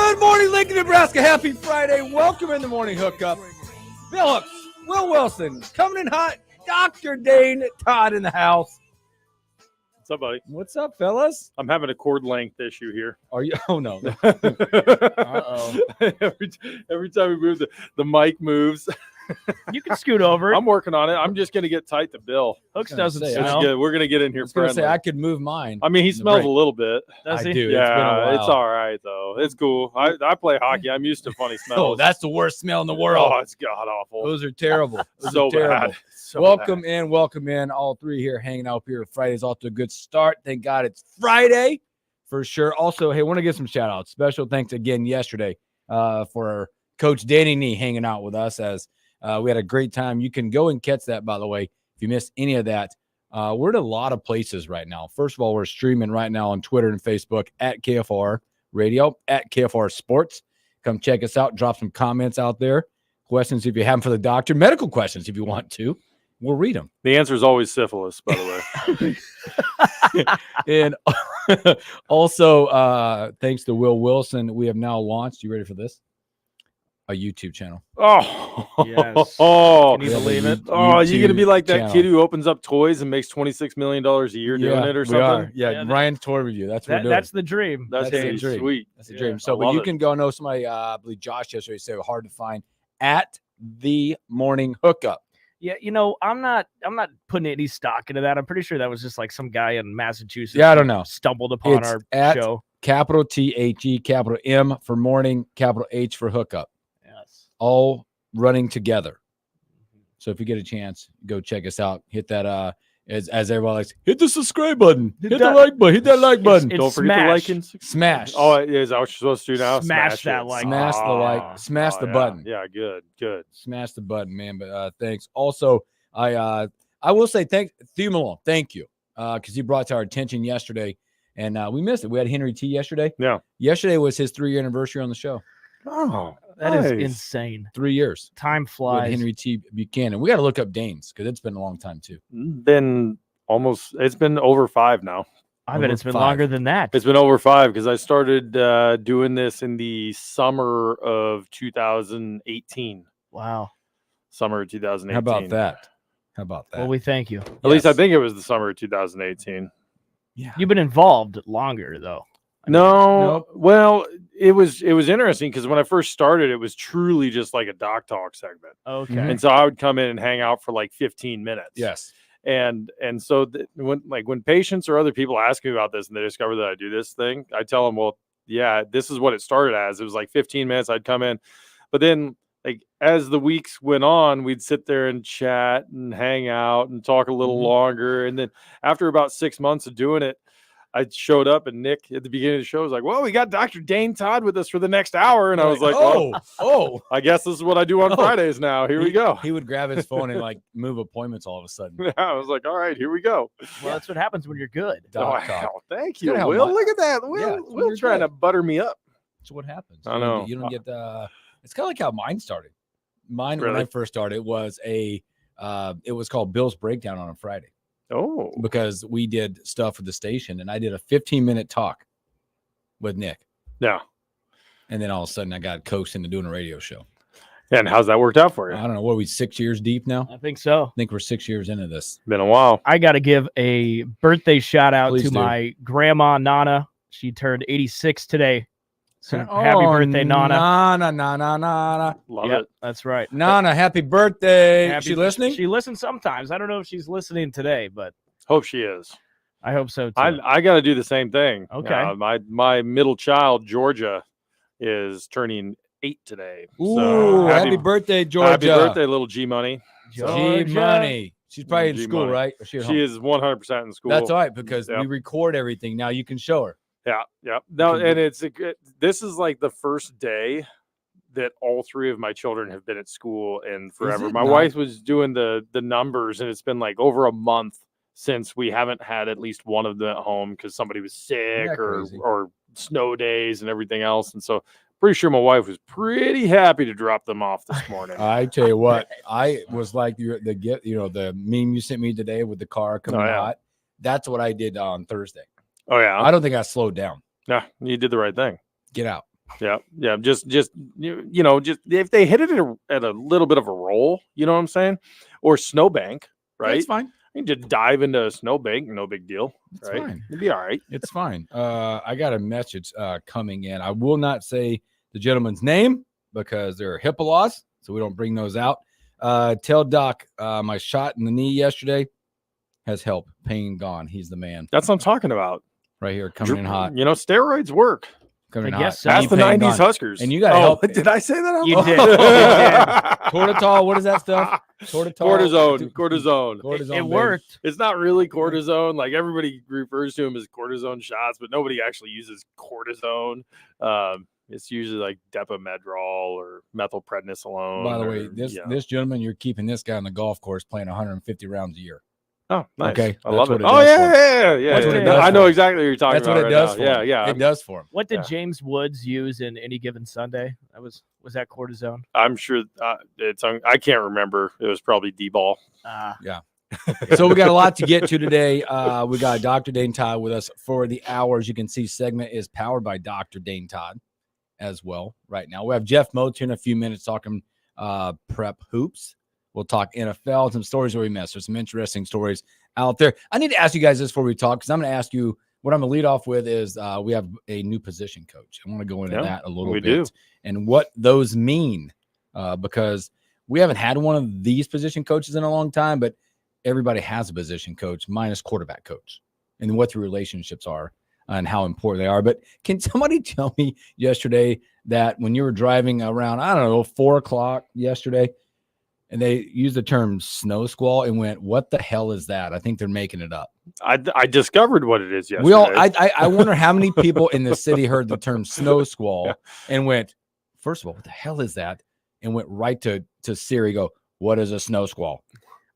Good morning, Lincoln, Nebraska. Happy Friday. Welcome in the morning hookup. Phillips, Will Wilson, coming in hot. Dr. Dane Todd in the house. What's up, buddy? What's up, fellas? I'm having a cord length issue here. Are you? Oh, no. Uh-oh. every time we move, the mic moves. You can scoot over. I'm working on it. I'm just going to get tight to Bill. Hooks doesn't say, smell. Good. We're going to get in here friendly. I could move mine. I mean, he smells a little bit. Does he? I do. Yeah, it's it's all right, though. It's cool. I play hockey. I'm used to funny smells. Oh, that's the worst smell in the world. Oh, it's god-awful. Those are terrible. Those So are terrible. bad. So welcome bad. in. All three here hanging out here. Friday's off to a good start. Thank God it's Friday for sure. Also, hey, want to give some shout outs. Special thanks again yesterday for Coach Danny Nee hanging out with us as we had a great time. You can go and catch that, by the way, if you missed any of that. We're at a lot of places right now. First of all, we're streaming right now on Twitter and Facebook at KFOR Radio, at KFOR Sports. Come check us out. Drop some comments out there. Questions if you have them for the doctor. Medical questions if you want to. We'll read them. The answer is always syphilis, by the way. And also, thanks to Will Wilson, we have now launched, you ready for this? A YouTube channel. Oh, Yes. Oh, Can you believe it? Oh, you're gonna be like that channel. kid who opens up toys and makes $26 million a year doing it or something. We are. Yeah, Yeah, Ryan's toy review. That's what we're doing. That's the dream. That's the gonna be dream. sweet. That's a Yeah, dream. So, I but love you it. can go. I know somebody, I believe Josh yesterday said hard to find at the morning hookup. Yeah, I'm not putting any stock into that. I'm pretty sure that was just like some guy in Massachusetts. Yeah, I don't know. Stumbled upon It's our at show. Capital THE, capital M for morning, capital H for hookup. Yes. All running together. So if you get a chance, go check us out. Hit that as everybody likes, hit the subscribe button. Hit the like button. Hit that like button. It's Don't forget to like and Smash. Oh, is that what you're supposed to do now? Smash that it. like. Smash the like. Smash the yeah. button. Yeah, good. Smash the button, man. But thanks. Also, I will say Theo Malone, thank you. Because he brought to our attention yesterday. And we missed it. We had Henry T yesterday. Yeah. Yesterday was his 3-year anniversary on the show. Oh, That is nice. insane. 3 years. Time With flies. Henry T. Buchanan. We got to look up Dane's because it's been a long time too. It's been over 5 now. I bet it's been 5. longer than that. It's been over 5 because I started doing this in the summer of 2018. Wow. Summer of 2018. How about that? How about that? Well, we thank you. At least I think it was the summer of 2018. Yeah. You've been involved longer though. No, Nope. well, it was interesting because when I first started, it was truly just like a doc talk segment, Okay. Mhm. and so I would come in and hang out for like 15 minutes. Yes. and so when patients or other people ask me about this and they discover that I do this thing, I tell them, well, yeah, this is what it started as. It was like 15 minutes. I'd come in, but then like as the weeks went on, we'd sit there and chat and hang out and talk a little Mhm. longer. And then after about 6 months of doing it, I showed up and Nick at the beginning of the show was like, well, we got Dr. Dane Todd with us for the next hour. And I was like, oh, I guess this is what I do on Oh. Fridays now. Here we go. He would grab his phone and like move appointments all of a sudden. Yeah, I was like, all right, here we go. Well, that's what happens when you're good. Doc talk. Wow, thank It's you, good how Will. much- Look at that. Yeah, Will, it's when Will you're trying good. to butter me up. That's what happens. I know. You don't get it's kind of like how mine started. Mine when Really? I first started it was it was called Bill's Breakdown on a Friday Oh, because we did stuff for the station and I did a 15-minute talk with Nick. yeah. And then all of a sudden I got coached into doing a radio show. And how's that worked out for you? I don't know. What are we 6 years deep now? I think so. I think we're 6 years into this. Been a while. I got to give a birthday shout out Please to do. my grandma Nana. She turned 86 today. So happy birthday, Nana. Nana. Love Yep, it. that's right. Nana, happy birthday. Happy- She listening? She listens sometimes. I don't know if she's listening today, but Hope she is. I hope so too. I got to do the same thing. Okay. My middle child, Georgia, is turning 8 today. Ooh, So happy birthday, Georgia. Happy birthday, little G Money. G Georgia. Money. She's probably in G school, Money. right? Or she at home? She is 100% in school. That's all right because Yeah. we record everything. Now you can show her. Yeah. No, can and this is like the first day that all 3 of my children have been at school in forever. it My not? wife was doing the numbers, and it's been like over a month since we haven't had at least one of them at home because somebody was sick that or crazy? snow days and everything else. And so pretty sure my wife was pretty happy to drop them off this morning. I tell you what, I was like the meme you sent me today with the car coming yeah. hot. That's what I did on Thursday. Oh yeah. I don't think I slowed down. Yeah, you did the right thing. Get out. Yeah. Just just if they hit it at a little bit of a roll, you know what I'm saying, or snowbank, right? It's fine. You can just dive into a snowbank, no big deal. It's right? fine. It'd be all right. It's fine. I got a message coming in. I will not say the gentleman's name because there are HIPAA laws, so we don't bring those out. Tell Doc my shot in the knee yesterday has helped. Pain gone. He's the man. That's what I'm talking about. Right here, coming in hot. Steroids work. Coming in I guess hot. so. That's the Knee pain 90s gone. Huskers. And you got to help. Did I say that? You did. Cortisol. What is that stuff? Cortisone. Cortisone. It worked. It's not really cortisone. Like everybody refers to them as cortisone shots, but nobody actually uses cortisone. It's usually like Depomedrol or methylprednisolone. By the way, this gentleman, you're keeping this guy on the golf course playing 150 rounds a year. Oh, nice. Okay, I love it. what it does Yeah. That's what it does I know for him. exactly what you're talking That's about. what it right does now. for him. Yeah. It does for him. What did Yeah. James Woods use in Any Given Sunday? Was that cortisone? I'm sure I can't remember. It was probably D-ball. So we got a lot to get to today. We got Dr. Dane Todd with us for the hour. As you can see, segment is powered by Dr. Dane Todd as well right now. We have Jeff Motz here in a few minutes talking prep hoops. We'll talk NFL, some stories that we missed. There's some interesting stories out there. I need to ask you guys this before we talk, because I'm going to ask you what I'm going to lead off with is we have a new position coach. I want to go into that a little bit and what those mean, because we haven't had one of these position coaches in a long time, but everybody has a position coach minus quarterback coach, and what the relationships are and how important they are. But can somebody tell me yesterday that when you were driving around, 4:00 yesterday, and they used the term snow squall and went, what the hell is that? I think they're making it up. I discovered what it is yesterday. I wonder how many people in the city heard the term snow squall and went, first of all, what the hell is that? And went right to Siri, go, what is a snow squall?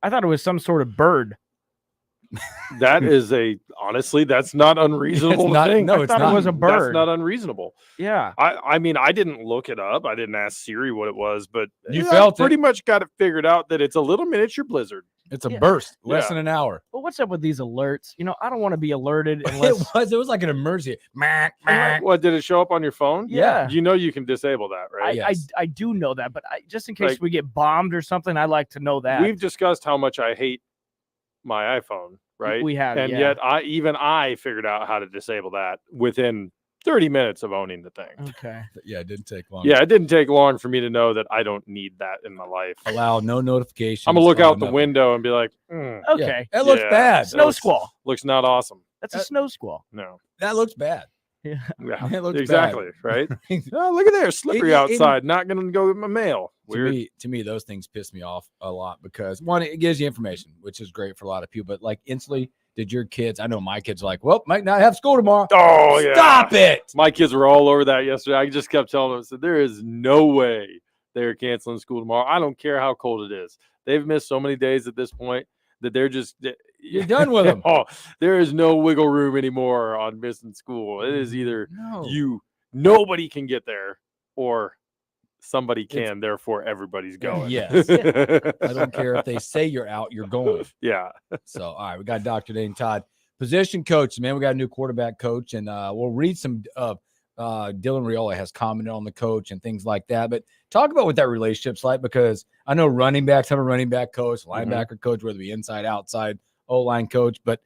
I thought it was some sort of bird. That is honestly, that's not unreasonable. It's not, thing. no, I it's thought not. it was a bird. That's not unreasonable. Yeah. I mean, I didn't look it up. I didn't ask Siri what it was, but You felt pretty much got it figured out that it's a little miniature blizzard. It's a burst, less Yeah. than an hour. But what's up with these alerts? I don't want to be alerted unless It was like an emergency. What, did it show up on your phone? Yeah. You can disable that, right? Yes. I do know that, but just in case we get bombed or something, I'd like to know that. We've discussed how much I hate my iPhone, right? We have, and yeah. yet I figured out how to disable that within 30 minutes of owning the thing. Okay. Yeah, it didn't take long. Yeah, it didn't take long for me to know that I don't need that in my life. Allow no notifications. I'm gonna look out the nothing. window and be like, Okay. That looks Yeah. bad. Snow squall. looks not awesome. That's a snow squall. No. That looks bad. Yeah. Yeah, It looks exactly, right? Oh, look at there, slippery outside. Not gonna go with my mail. Weird. To me, those things piss me off a lot because one, it gives you information, which is great for a lot of people. But like instantly, did your kids? I know my kids are like, well, might not have school tomorrow. Oh yeah. Stop it. My kids were all over that yesterday. I just kept telling them, there is no way they're canceling school tomorrow. I don't care how cold it is. They've missed so many days at this point that they're just You're done with them. Oh, there is no wiggle room anymore on missing school. It is either nobody can get there, or somebody can. Therefore, everybody's going. Yes. I don't care if they say you're out, you're going. Yeah. So, all right, we got Dr. Dane Todd, position coach. Man, we got a new quarterback coach, and we'll read some Dylan Raiola has commented on the coach and things like that. But talk about what that relationship's like, because I know running backs have a running back coach, linebacker coach, whether it be inside, outside, O-line coach, but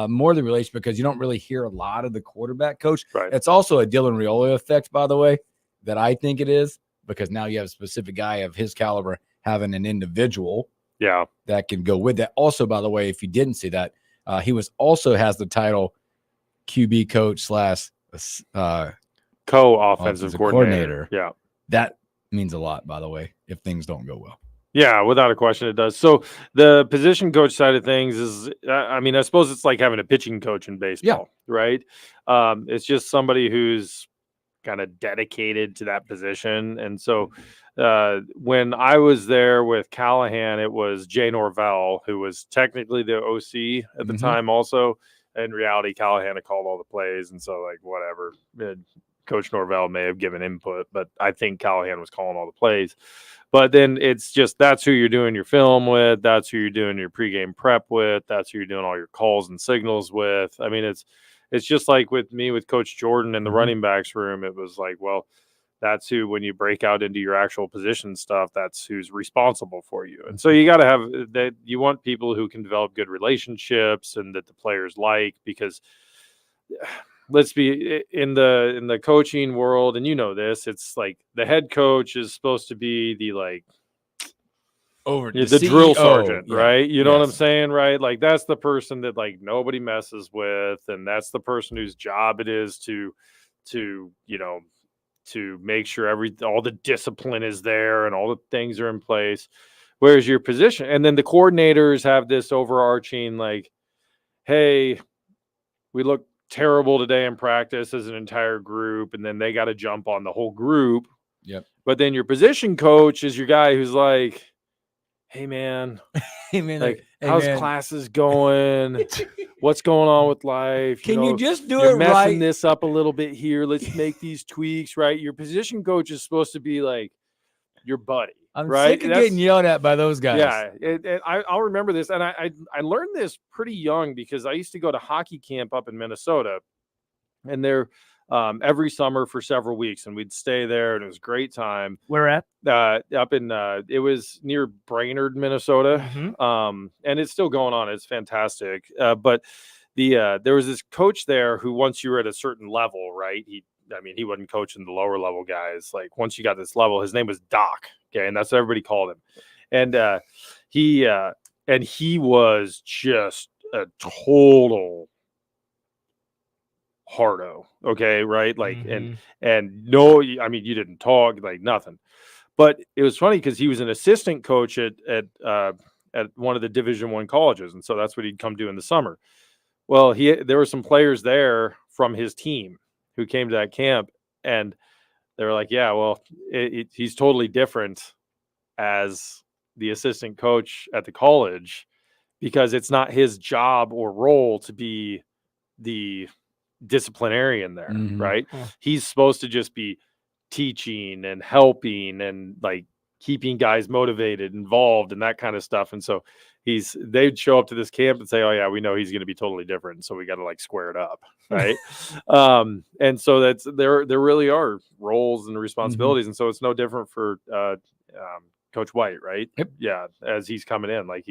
more the relationship, because you don't really hear a lot of the quarterback coach. Right. It's also a Dylan Raiola effect, by the way, that I think it is, because now you have a specific guy of his caliber having an individual that can go with that. Also, by the way, if you didn't see that, he has the title QB coach / co-offensive coordinator. Yeah. That means a lot, by the way, if things don't go well. Yeah, without a question, it does. So the position coach side of things is, I mean, I suppose it's like having a pitching coach in baseball, right? It's just somebody who's kind of dedicated to that position. And so when I was there with Callahan, it was Jay Norvell, who was technically the OC at the time also. In reality, Callahan had called all the plays. And so, like, whatever. Coach Norvell may have given input, but I think Callahan was calling all the plays. But then it's just, that's who you're doing your film with. That's who you're doing your pregame prep with. That's who you're doing all your calls and signals with. I mean, It's just like with me with Coach Jordan in the Mhm. running backs room. It was like, well, that's who, when you break out into your actual position stuff, that's who's responsible for you. And so you got to have that. You want people who can develop good relationships and that the players like, because let's be in the coaching world, and you know this, it's like the head coach is supposed to be the like Over the drill CEO, sergeant, yeah, right? You know what I'm yes. saying, right? Like that's the person that like nobody messes with, and that's the person whose job it is to to make sure all the discipline is there and all the things are in place. Whereas your position, and then the coordinators have this overarching like, hey, we look terrible today in practice as an entire group, and then they got to jump on the whole group. Yep. But then your position coach is your guy who's like, hey man, Hey, man, like hey, how's man. classes going? What's going on with life? Can you just do you're it messing right? this up a little bit here. Let's make these tweaks, right? Your position coach is supposed to be like your buddy. I'm right? sick of getting yelled at by those guys. Yeah, I'll remember this, and I learned this pretty young because I used to go to hockey camp up in Minnesota, and there every summer for several weeks, and we'd stay there, and it was a great time. Where at? Up in it was near Brainerd, Minnesota, Mhm. and it's still going on. It's fantastic, but there was this coach there who, once you were at a certain level, right? He wasn't coaching the lower level guys. Like once you got this level, his name was Doc. Okay, and that's what everybody called him. And he was just a total hardo. Okay, right? Like and no, I mean, you didn't talk, like nothing. But it was funny because he was an assistant coach at one of the Division I colleges, and so that's what he'd come do in the summer. Well, there were some players there from his team who came to that camp, and they were like, "Yeah, well, he's totally different as the assistant coach at the college because it's not his job or role to be the disciplinarian there, right? He's supposed to just be teaching and helping and like keeping guys motivated, involved, and that kind of stuff." And so they'd show up to this camp and say, "Oh yeah, we know he's going to be totally different, so we got to like square it up," right? And so there really are roles and responsibilities, and so it's no different for Coach White, right? Yep. Yeah, as he's coming in, like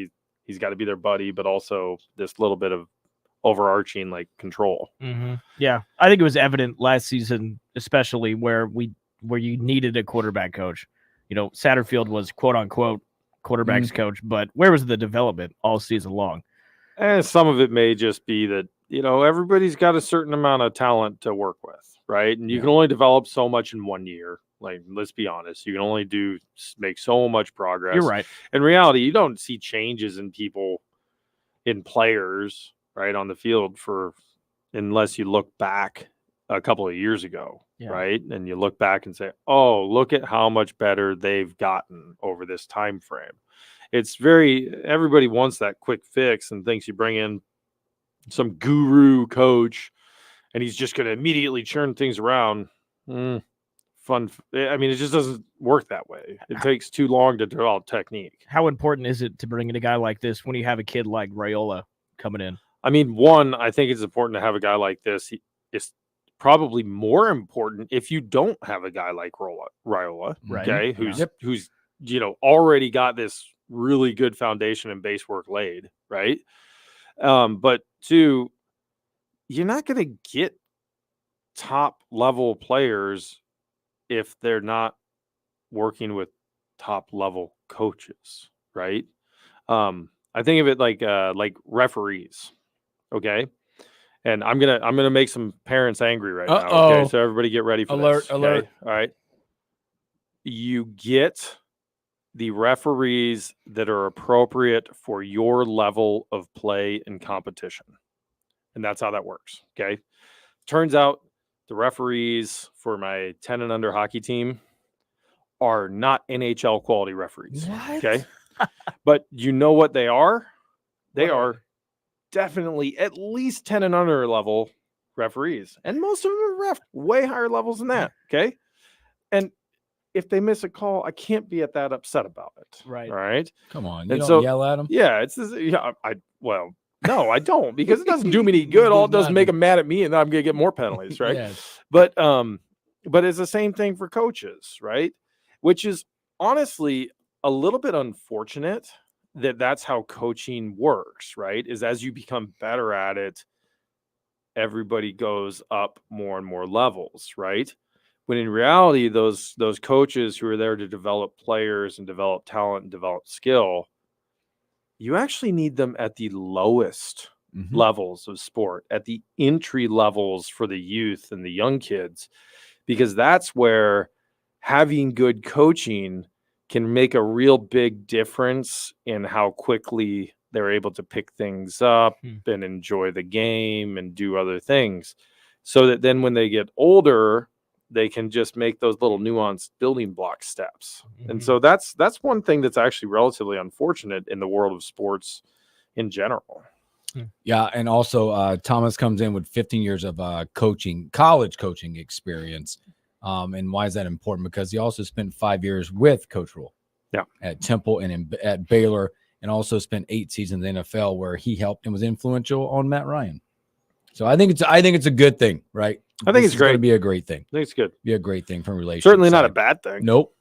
he's got to be their buddy, but also this little bit of overarching like control. Yeah, I think it was evident last season, especially where you needed a quarterback coach. You know, Satterfield was quote unquote quarterback's coach, but where was the development all season long? And some of it may just be that, everybody's got a certain amount of talent to work with, right? And you can only develop so much in 1 year. Like, let's be honest, you can only make so much progress. You're right. In reality, you don't see changes in people, in players, right, on the field unless you look back a couple of years ago, right? And you look back and say, "Oh, look at how much better they've gotten over this time frame." Everybody wants that quick fix and thinks you bring in some guru coach and he's just going to immediately churn things around. Fun. I mean, it just doesn't work that way. It takes too long to develop technique. How important is it to bring in a guy like this when you have a kid like Raiola coming in? I mean, one, I think it's important to have a guy like this. It's probably more important if you don't have a guy like Raiola, right? Okay, who's already got this really good foundation and base work laid, right? But two, you're not going to get top level players if they're not working with top level coaches, right? I think of it like referees. Okay. And I'm gonna make some parents angry right now. Okay, so everybody get ready for this. Alert. Okay? All right. You get the referees that are appropriate for your level of play and competition. And that's how that works. Okay. Turns out the referees for my 10 and under hockey team are not NHL quality referees. What? Okay. But you know what they are? They are definitely at least 10 and under level referees. And most of them are ref way higher levels than that. Okay. And if they miss a call, I can't be that upset about it. Right. All right. Come on. You don't yell at them. Yeah. No, I don't, because it doesn't do me any good. All it does is make them mad at me, and then I'm going to get more penalties, right? Yes. But it's the same thing for coaches, right? Which is honestly a little bit unfortunate that that's how coaching works, right? Is as you become better at it, everybody goes up more and more levels, right? When in reality, those coaches who are there to develop players and develop talent and develop skill, you actually need them at the lowest levels of sport, at the entry levels for the youth and the young kids, because that's where having good coaching can make a real big difference in how quickly they're able to pick things up and enjoy the game and do other things, so that then when they get older, they can just make those little nuanced building block steps. And so that's one thing that's actually relatively unfortunate in the world of sports in general. Yeah, and also Thomas comes in with 15 years of college coaching experience. And why is that important? Because he also spent 5 years with Coach Rule at Temple and at Baylor, and also spent 8 seasons in the NFL where he helped and was influential on Matt Ryan. So I think it's a good thing, right? I think it's great. Going to be a great thing. I think it's good. Be a great thing from relationship. Certainly not a bad thing. Nope.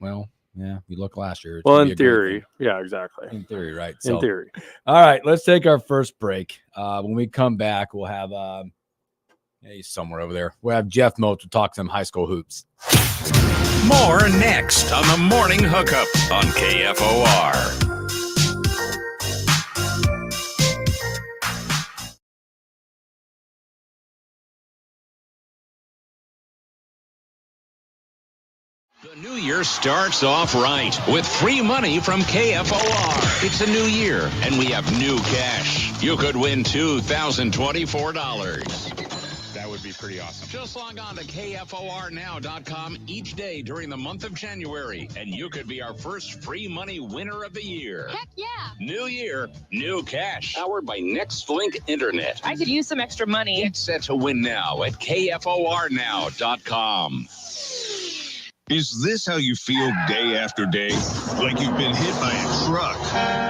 Well, yeah, you look last year. Well, in theory. Yeah, exactly. In theory, right? In theory. All right, let's take our first break. When we come back, we'll have he's somewhere over there. We'll have Jeff Motz to talk some high school hoops. More next on the Morning Hookup on KFOR. The new year starts off right with free money from KFOR. It's a new year, and we have new cash. You could win $2,024. That would be pretty awesome. Just log on to KFORnow.com each day during the month of January, and you could be our first free money winner of the year. Heck yeah! New year, new cash. Powered by NextLink Internet. I could use some extra money. Get set to win now at KFORnow.com. Is this how you feel day after day? Like you've been hit by a truck?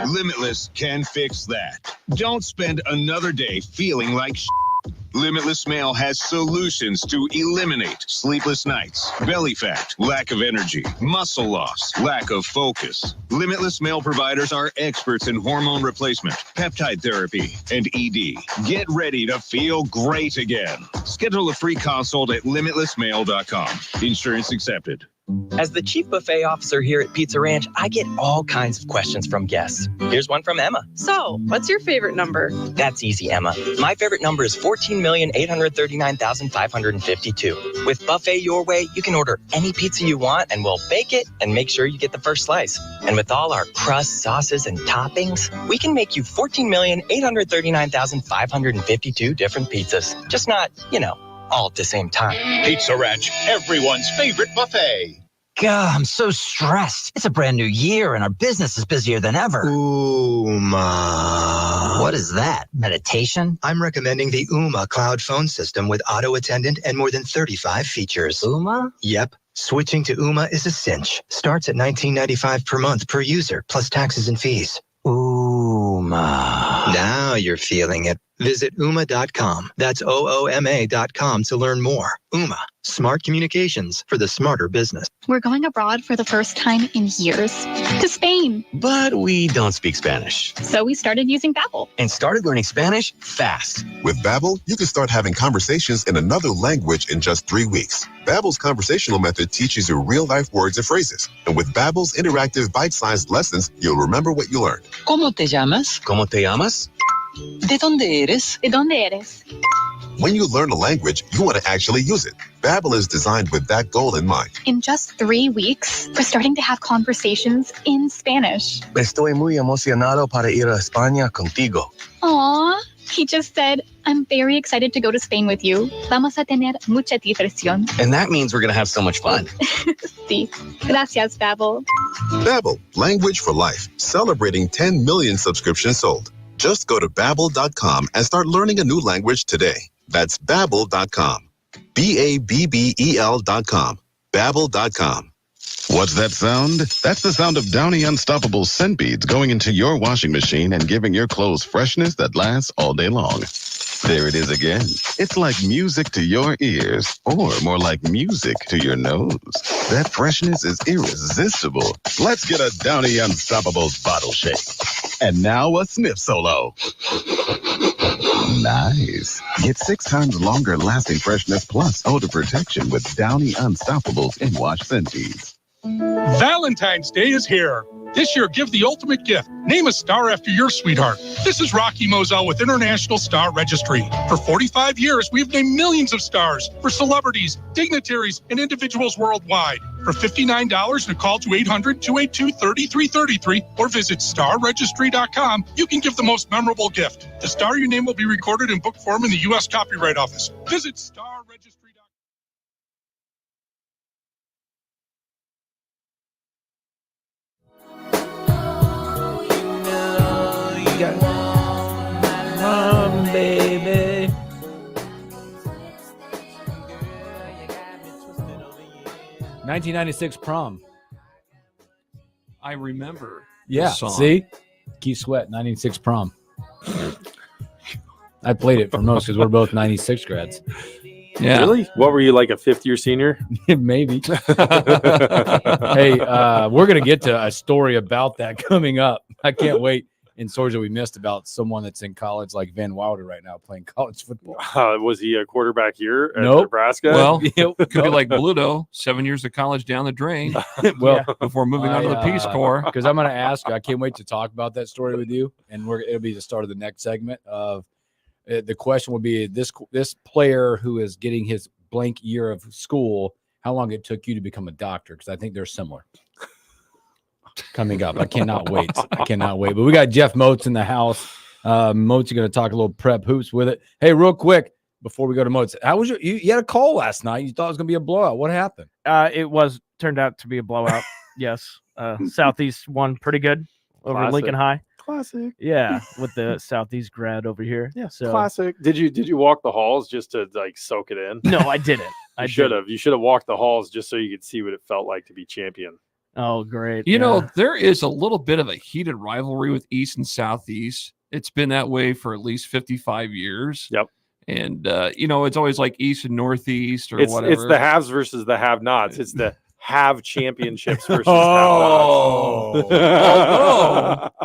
Limitless can fix that. Don't spend another day feeling like Limitless Mail has solutions to eliminate sleepless nights, belly fat, lack of energy, muscle loss, lack of focus. Limitless Mail providers are experts in hormone replacement, peptide therapy, and ED. Get ready to feel great again. Schedule a free consult at limitlessmail.com. Insurance accepted. As the chief buffet officer here at Pizza Ranch, I get all kinds of questions from guests. Here's one from Emma. So, what's your favorite number? That's easy, Emma. My favorite number is 14,839,552. With Buffet Your Way, you can order any pizza you want, and we'll bake it and make sure you get the first slice. And with all our crust, sauces, and toppings, we can make you 14,839,552 different pizzas. Just not, all at the same time. Pizza Ranch, everyone's favorite buffet. God, I'm so stressed. It's a brand new year and our business is busier than ever. Ooma. What is that? Meditation? I'm recommending the Ooma cloud phone system with auto attendant and more than 35 features. Ooma? Yep. Switching to Ooma is a cinch. Starts at $19.95 per month per user, plus taxes and fees. Ooma. Now you're feeling it. Visit Ooma.com. That's OOMA.com to learn more. Ooma. Smart communications for the smarter business. We're going abroad for the first time in years. To Spain. But we don't speak Spanish. So we started using Babbel. And started learning Spanish fast. With Babbel, you can start having conversations in another language in just 3 weeks. Babbel's conversational method teaches you real-life words and phrases. And with Babbel's interactive bite-sized lessons, you'll remember what you learned. ¿Cómo te llamas? ¿Cómo te llamas? ¿De dónde eres? ¿De dónde eres? When you learn a language, you want to actually use it. Babbel is designed with that goal in mind. In just 3 weeks, we're starting to have conversations in Spanish. Estoy muy emocionado para ir a España contigo. Aw, he just said, I'm very excited to go to Spain with you. Vamos a tener mucha diversión. And that means we're going to have so much fun. Sí. Gracias, Babbel. Babbel, language for life. Celebrating 10 million subscriptions sold. Just go to Babbel.com and start learning a new language today. That's Babbel.com. Babbel.com. Babbel.com. What's that sound? That's the sound of Downy Unstoppable scent beads going into your washing machine and giving your clothes freshness that lasts all day long. There it is again. It's like music to your ears, or more like music to your nose. That freshness is irresistible. Let's get a Downy Unstoppables bottle shake. And now a sniff solo. Nice. Get 6 times longer lasting freshness plus odor protection with Downy Unstoppables in wash scent beads. Valentine's Day is here. This year, give the ultimate gift. Name a star after your sweetheart. This is Rocky Moselle with International Star Registry. For 45 years, we've named millions of stars for celebrities, dignitaries, and individuals worldwide. For $59 and a call to 800-282-3333 or visit starregistry.com, you can give the most memorable gift. The star you name will be recorded in book form in the U.S. Copyright Office. Visit starregistry.com. Baby. 1996 prom. I remember. Yeah, this song. see? Keith Sweat, 96 prom. I played it for most because we're both 96 grads. Yeah. Really? What were you, like a fifth-year senior? Maybe. Hey, we're going to get to a story about that coming up. I can't wait. In stories that we missed about someone that's in college like Van Wilder right now playing college football. Was he a quarterback here at Nope. Nebraska? Well, it could be like Bluto, 7 years of college down the drain. Well, before moving on to the Peace Corps. Because I'm going to ask you, I can't wait to talk about that story with you, and it'll be the start of the next segment. Of the question will be this player who is getting his blank year of school, how long it took you to become a doctor? Because I think they're similar. Coming up. I cannot wait. But we got Jeff Motz in the house. Motz is going to talk a little prep hoops with it. Hey, real quick, before we go to Motz, how was you had a call last night. You thought it was going to be a blowout. What happened? It turned out to be a blowout. Yes. Southeast won pretty good over Classic. Lincoln High. Classic. Yeah, with the Southeast grad over here. Yeah, so classic. Did you walk the halls just to like soak it in? No, I didn't. You should have. You should have walked the halls just so you could see what it felt like to be champion. Oh, great. You know, there is a little bit of a heated rivalry with East and Southeast. It's been that way for at least 55 years. Yep. And, it's always like East and Northeast or whatever. It's the haves versus the have-nots. It's the have championships versus Oh. have-nots.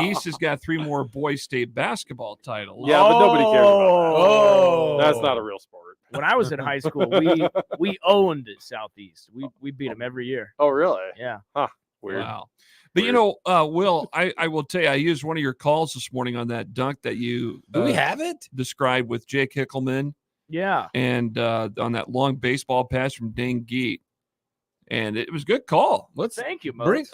East has got 3 more boys state basketball titles. Yeah, but nobody cares about that. Oh. That's not a real sport. When I was in high school, we owned Southeast. We beat them every year. Oh, really? Yeah. Huh. Weird. Wow. But, Will, I will tell you, I used one of your calls this morning on that dunk that you Do we have it? described with Jake Hickelman. Yeah. And on that long baseball pass from Dane Geet. And it was a good call. Thank you, Motz.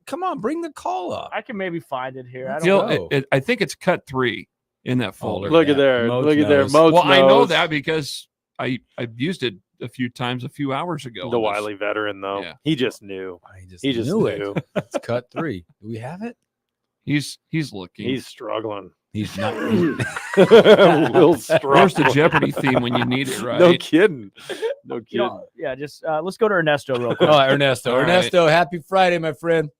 Come on, bring the call up. I can maybe find it here. I don't know. I think it's cut 3 in that folder. Look at there. Motz Look at there. knows. Motz Well, I know knows. that because I've used it a few times a few hours ago. The wily veteran, though. Yeah. He just knew. He just knew knew. it. It's cut 3. Do we have it? He's looking. He's struggling. He's not. Will's struggling. Where's the Jeopardy theme when you need it, right? No kidding. No kidding. Just let's go to Ernesto real quick. Oh, Ernesto. All right. Ernesto, happy Friday, my friend.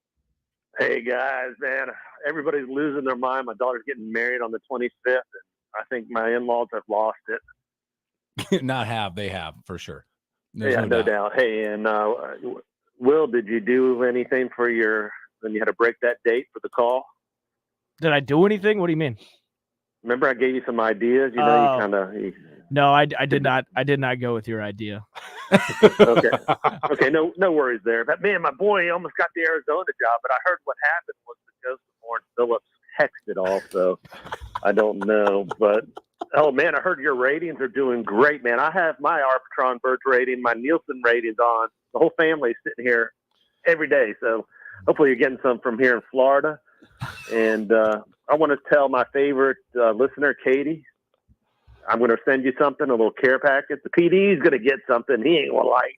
Hey, guys, man. Everybody's losing their mind. My daughter's getting married on the 25th, and I think my in-laws have lost it. They have, for sure. There's yeah, no doubt. Hey, and Will, did you do anything when you had to break that date for the call? Did I do anything? What do you mean? Remember I gave you some ideas? You No, I did not. I did not go with your idea. Okay, no worries there. But man, my boy almost got the Arizona job, but I heard what happened was the ghost of Lawrence Phillips texted also. I don't know, but oh man, I heard your ratings are doing great, man. I have my Arbitron Birds rating, my Nielsen ratings on. The whole family's sitting here every day, so hopefully you're getting some from here in Florida. And I want to tell my favorite listener, Katie, I'm going to send you something, a little care packet. The PD's going to get something he ain't going to like.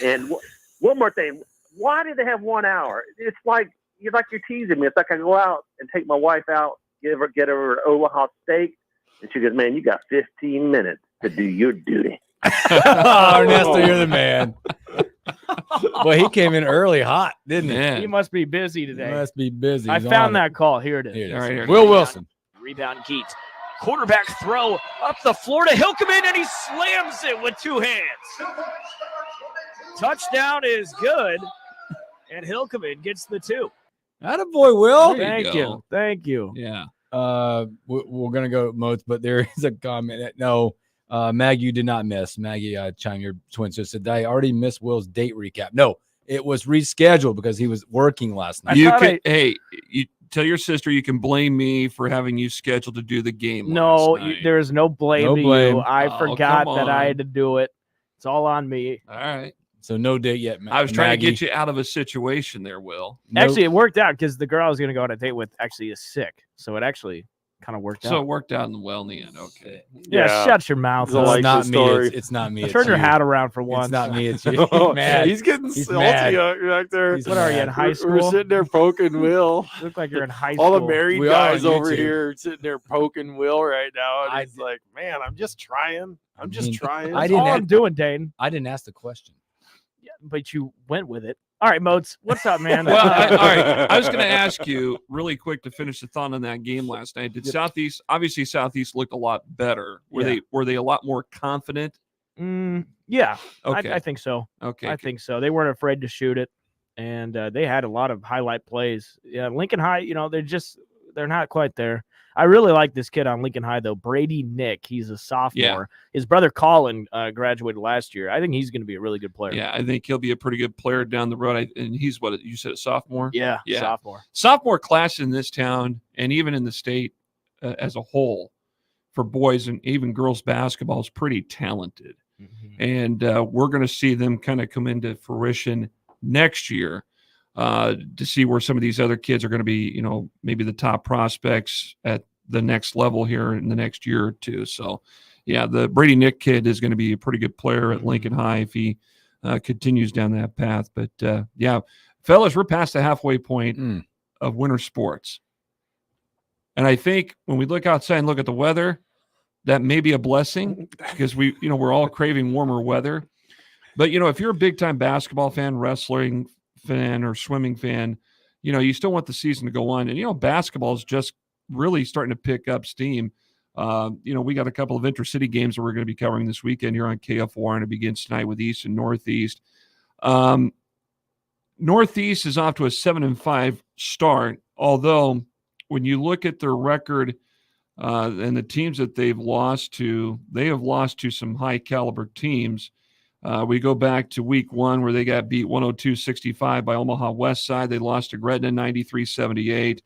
And one more thing. Why do they have 1 hour? It's like you're teasing me. It's like I go out and take my wife out, get her an Omaha steak, and she goes, man, you got 15 minutes to do your duty. Ernesto, you're the man. Well, he came in early hot, didn't he? He must be busy today. He must be busy. I He's found on that it. call. Here it is. Here it is. All right, here it Will is. Wilson. Rebound Keats. Quarterback throw up the floor to Hilkeman, and he slams it with two hands. Touchdown is good, and Hilkeman gets the 2. Attaboy, Will. Thank you. Thank you. Yeah. We're going to go Motz, but there is a comment. No, Maggie, you did not miss. Maggie, Chime, your twin sister, said, I already missed Will's date recap. No, it was rescheduled because he was working last night. Hey, you tell your sister you can blame me for having you scheduled to do the game. No, last night. there is no blame No to blame. you. I Oh, forgot come that I on. had to do it. It's all on me. All right. So no date yet, I was trying to Maggie. get you out of a situation there, Will. Actually, it worked out because the girl I was going to go on a date with actually is sick. So it actually kind of worked So out. it worked out well in the end. Okay. Yeah, shut your mouth. It's not me. It's not me. Turn it's your you. hat around for once. It's not me. It's you. Oh, He's mad. He's getting He's salty mad. back there. He's What are you, in mad. high We're school? sitting there poking Will. You look like you're in high All school. the married We are guys on over YouTube. here sitting there poking Will right now. And I he's like, man, I'm just trying. I'm just trying. I That's didn't all have- I'm doing, Dane. I didn't ask the question. Yeah, but you went with it. All right, Motz, what's up, man? Well, all right. I was going to ask you really quick to finish the thought on that game last night. Did Southeast? Obviously, Southeast looked a lot better. Were they a lot more confident? Yeah, Okay. I think so. Okay. I think so. They weren't afraid to shoot it, and they had a lot of highlight plays. Yeah, Lincoln High, they're not quite there. I really like this kid on Lincoln High, though. Brady Nick, he's a sophomore. Yeah. His brother Colin graduated last year. I think he's going to be a really good player. Yeah, I think he'll be a pretty good player down the road. And he's what you said, a sophomore. Yeah, Yeah. sophomore. Sophomore class in this town and even in the state as a whole for boys and even girls basketball is pretty talented. And we're going to see them kind of come into fruition next year to see where some of these other kids are going to be, maybe the top prospects at the next level here in the next year or two. So, yeah, the Brady Nick kid is going to be a pretty good player at Lincoln High if he continues down that path. But, yeah, fellas, we're past the halfway point of winter sports. And I think when we look outside and look at the weather, that may be a blessing because we're all craving warmer weather. But, if you're a big-time basketball fan, wrestling fan, or swimming fan, you still want the season to go on. And, basketball is just really starting to pick up steam. We got a couple of intercity games that we're going to be covering this weekend here on KFOR, and it begins tonight with East and Northeast. Northeast is off to a 7-5 start, although when you look at their record and the teams that they have lost to some high-caliber teams. We go back to week 1 where they got beat 102-65 by Omaha West Side. They lost to Gretna 93-78.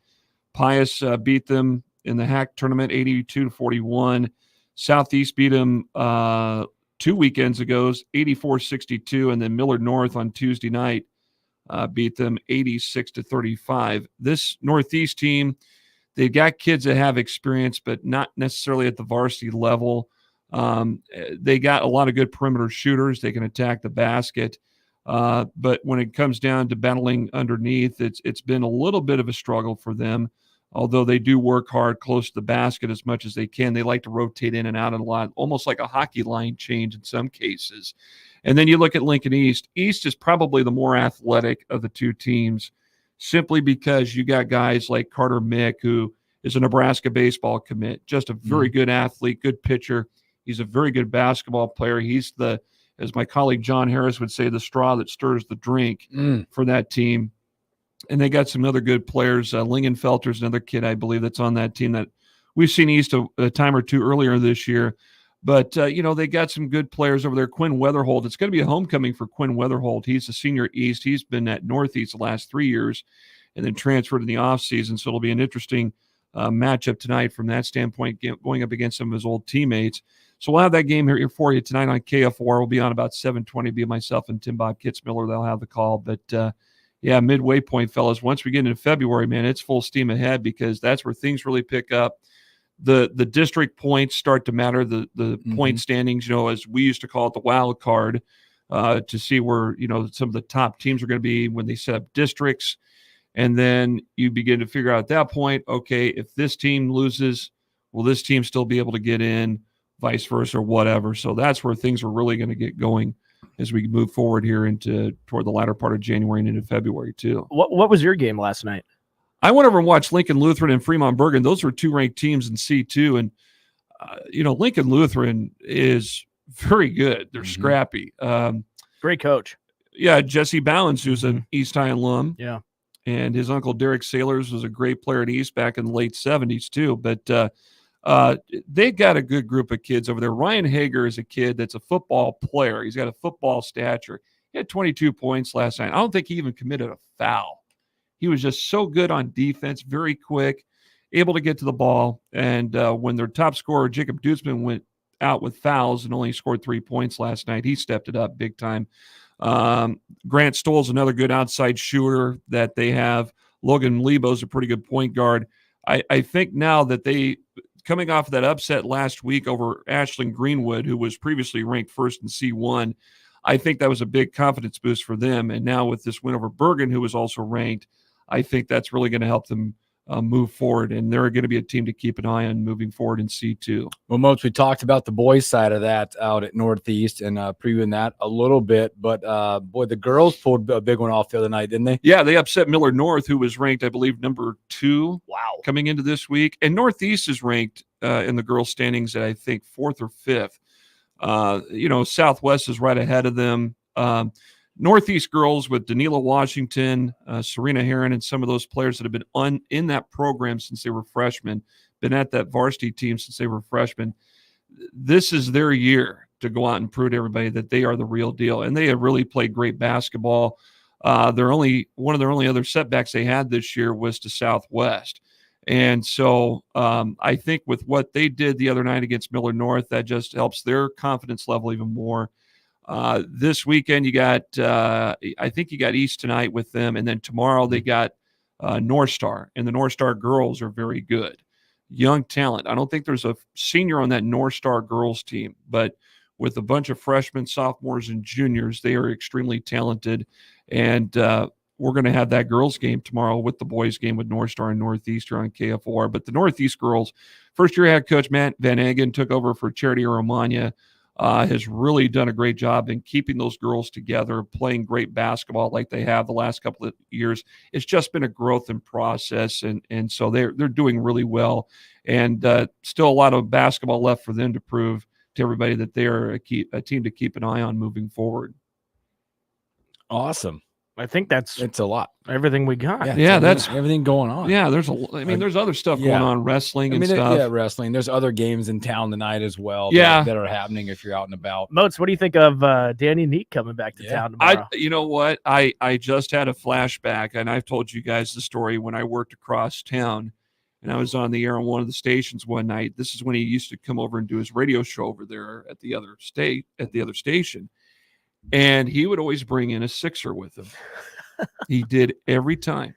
Pius beat them in the HAC tournament 82-41. Southeast beat them 2 weekends ago, 84-62, and then Millard North on Tuesday night beat them 86-35. This Northeast team, they've got kids that have experience, but not necessarily at the varsity level. They got a lot of good perimeter shooters. They can attack the basket. But when it comes down to battling underneath, it's been a little bit of a struggle for them, although they do work hard close to the basket as much as they can. They like to rotate in and out a lot, almost like a hockey line change in some cases. And then you look at Lincoln East. East is probably the more athletic of the two teams, simply because you got guys like Carter Mick, who is a Nebraska baseball commit, just a very good athlete, good pitcher. He's a very good basketball player. He's as my colleague John Harris would say, the straw that stirs the drink for that team. And they got some other good players. Lingenfelter's another kid, I believe, that's on that team that we've seen East a time or two earlier this year. But, they got some good players over there. Quinn Weatherholt, it's going to be a homecoming for Quinn Weatherholt. He's a senior at East. He's been at Northeast the last 3 years and then transferred in the offseason. So it'll be an interesting matchup tonight from that standpoint, going up against some of his old teammates. So we'll have that game here for you tonight on KFOR. We'll be on about 7:20. Be myself and Tim Bob Kitzmiller. They'll have the call. But, midway point, fellas. Once we get into February, man, it's full steam ahead because that's where things really pick up. The district points start to matter, the point standings, as we used to call it, the wild card, to see where, some of the top teams are going to be when they set up districts. And then you begin to figure out at that point, okay, if this team loses, will this team still be able to get in, vice versa, or whatever. So that's where things are really going to get going as we move forward here toward the latter part of January and into February too. What was your game last night? I went over and watched Lincoln Lutheran and Fremont Bergen. Those were 2 ranked teams in C2, and Lincoln Lutheran is very good. They're scrappy. Great coach. Yeah, Jesse Bowens, who's an East High alum. Yeah. And his uncle Derek Sailors was a great player at East back in the late 70s too. But they got a good group of kids over there. Ryan Hager is a kid that's a football player. He's got a football stature. He had 22 points last night. I don't think he even committed a foul. He was just so good on defense, very quick, able to get to the ball. And when their top scorer, Jacob Dutzman, went out with fouls and only scored 3 points last night, he stepped it up big time. Grant Stoll's another good outside shooter that they have. Logan Lebo's a pretty good point guard. I think now that they, coming off of that upset last week over Ashland Greenwood, who was previously ranked first in C1, I think that was a big confidence boost for them. And now with this win over Bergen, who was also ranked, I think that's really going to help them move forward, and they're going to be a team to keep an eye on moving forward in C2. Well, Motz, we talked about the boys' side of that out at Northeast and previewing that a little bit, but boy, the girls pulled a big one off the other night, didn't they? Yeah, they upset Miller North, who was ranked, I believe, number 2. Wow. Coming into this week, and Northeast is ranked in the girls' standings at, I think, 4th or 5th. Southwest is right ahead of them. Northeast girls with Danila Washington, Serena Heron, and some of those players that have been in that program since they were freshmen, been at that varsity team since they were freshmen. This is their year to go out and prove to everybody that they are the real deal, and they have really played great basketball. One of their only other setbacks they had this year was to Southwest. And so I think with what they did the other night against Miller North, that just helps their confidence level even more. This weekend, you got, I think you got East tonight with them. And then tomorrow they got North Star, and the North Star girls are very good. Young talent. I don't think there's a senior on that North Star girls team, but with a bunch of freshmen, sophomores, and juniors, they are extremely talented. And we're going to have that girls game tomorrow with the boys game with North Star and Northeastern on KFOR. But the Northeast girls, first-year head coach Matt Van Eggen took over for Charity Romagna. Has really done a great job in keeping those girls together, playing great basketball like they have the last couple of years. It's just been a growth in process, and so they're doing really well. And still a lot of basketball left for them to prove to everybody that they are a team to keep an eye on moving forward. Awesome. I think it's a lot. Everything we got. Yeah, that's everything going on. Yeah, there's other stuff going on, wrestling and stuff. Yeah, wrestling. There's other games in town tonight as well. Yeah. that are happening if you're out and about. Motz, what do you think of Danny Neat coming back to town tomorrow? You know what? I just had a flashback, and I've told you guys the story when I worked across town, and I was on the air on one of the stations one night. This is when he used to come over and do his radio show over there at the other station, and he would always bring in a sixer with him. He did every time.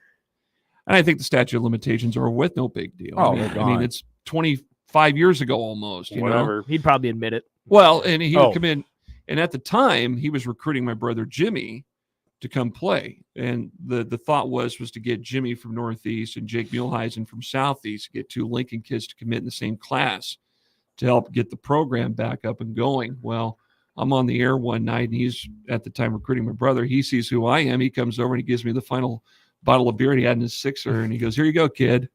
And I think the statute of limitations are with no big deal. Oh, I mean, it's 25 years ago almost. You know? He'd probably admit it. Well, and he would come in. And at the time, he was recruiting my brother Jimmy to come play. And the thought was to get Jimmy from Northeast and Jake Muehlheisen from Southeast, get 2 Lincoln kids to commit in the same class to help get the program back up and going. Well, I'm on the air one night, and he's at the time recruiting my brother. He sees who I am. He comes over and he gives me the final bottle of beer he had in his sixer, and he goes, "Here you go, kid."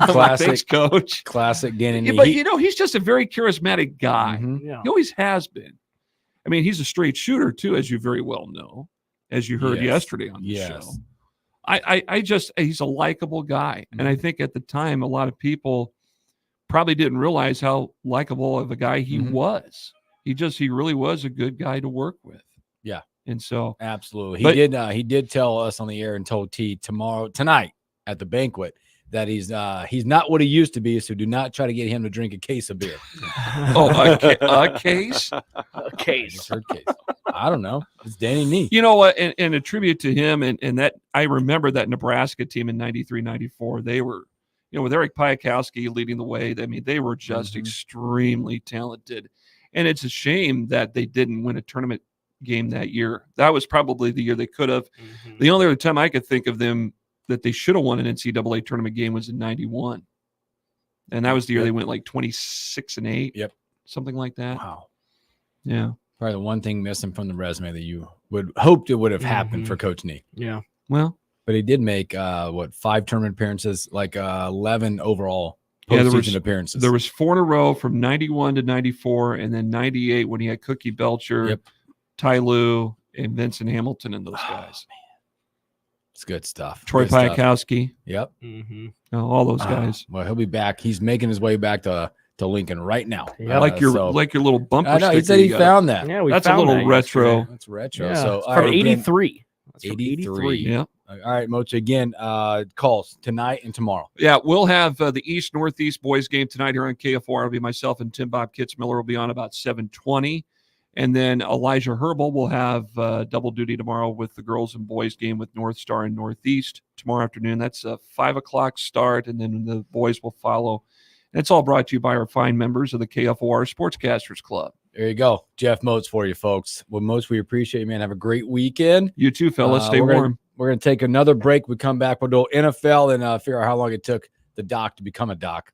Classic, thanks, coach. Classic Danny. Yeah, but he's just a very charismatic guy. Yeah. He always has been. I mean, he's a straight shooter too, as you very well know, as you heard yesterday on the show. He's a likable guy, and I think at the time a lot of people probably didn't realize how likable of a guy he was. He really was a good guy to work with. Yeah. And so absolutely. He did tell us on the air and told T tonight at the banquet that he's not what he used to be, so do not try to get him to drink a case of beer. A case? A case. I don't know. It's Danny Neat. You know what? And a tribute to him and that I remember that Nebraska team in 93, 94. They were, with Eric Piakowski leading the way. I mean, they were just extremely talented. And it's a shame that they didn't win a tournament game that year. That was probably the year they could have. The only other time I could think of them that they should have won an NCAA tournament game was in 91. And that was the year they went like 26-8. Yep. Something like that. Wow. Yeah. Probably the one thing missing from the resume that you would hoped it would have happened for Coach Nee. Yeah. Well, but he did make 5 tournament appearances, like 11 overall postseason appearances. There was 4 in a row from 91 to 94, and then 98 when he had Cookie Belcher, Ty Lue, and Vincent Hamilton and those guys. Man. It's good stuff. Troy Piakowski. Yep. All those guys. Well, he'll be back. He's making his way back to Lincoln right now. Like your little bumper I know, sticker. He said he found that. Yeah, that's a little retro. That's retro. Yeah, so it's from 83. That's from 83. Yeah. All right, Mocha, again, calls tonight and tomorrow. Yeah, we'll have the East-Northeast boys game tonight here on KFOR. It'll be myself and Tim Bob Kitzmiller will be on about 7:20. And then Elijah Herbal will have double duty tomorrow with the girls and boys game with North Star and Northeast tomorrow afternoon. That's a 5 o'clock start, and then the boys will follow. And it's all brought to you by our fine members of the KFOR Sportscasters Club. There you go. Jeff Motz for you, folks. Well, Motz, we appreciate you, man. Have a great weekend. You too, fellas. Stay warm. We're going to take another break. We come back. We'll do NFL and figure out how long it took the doc to become a doc.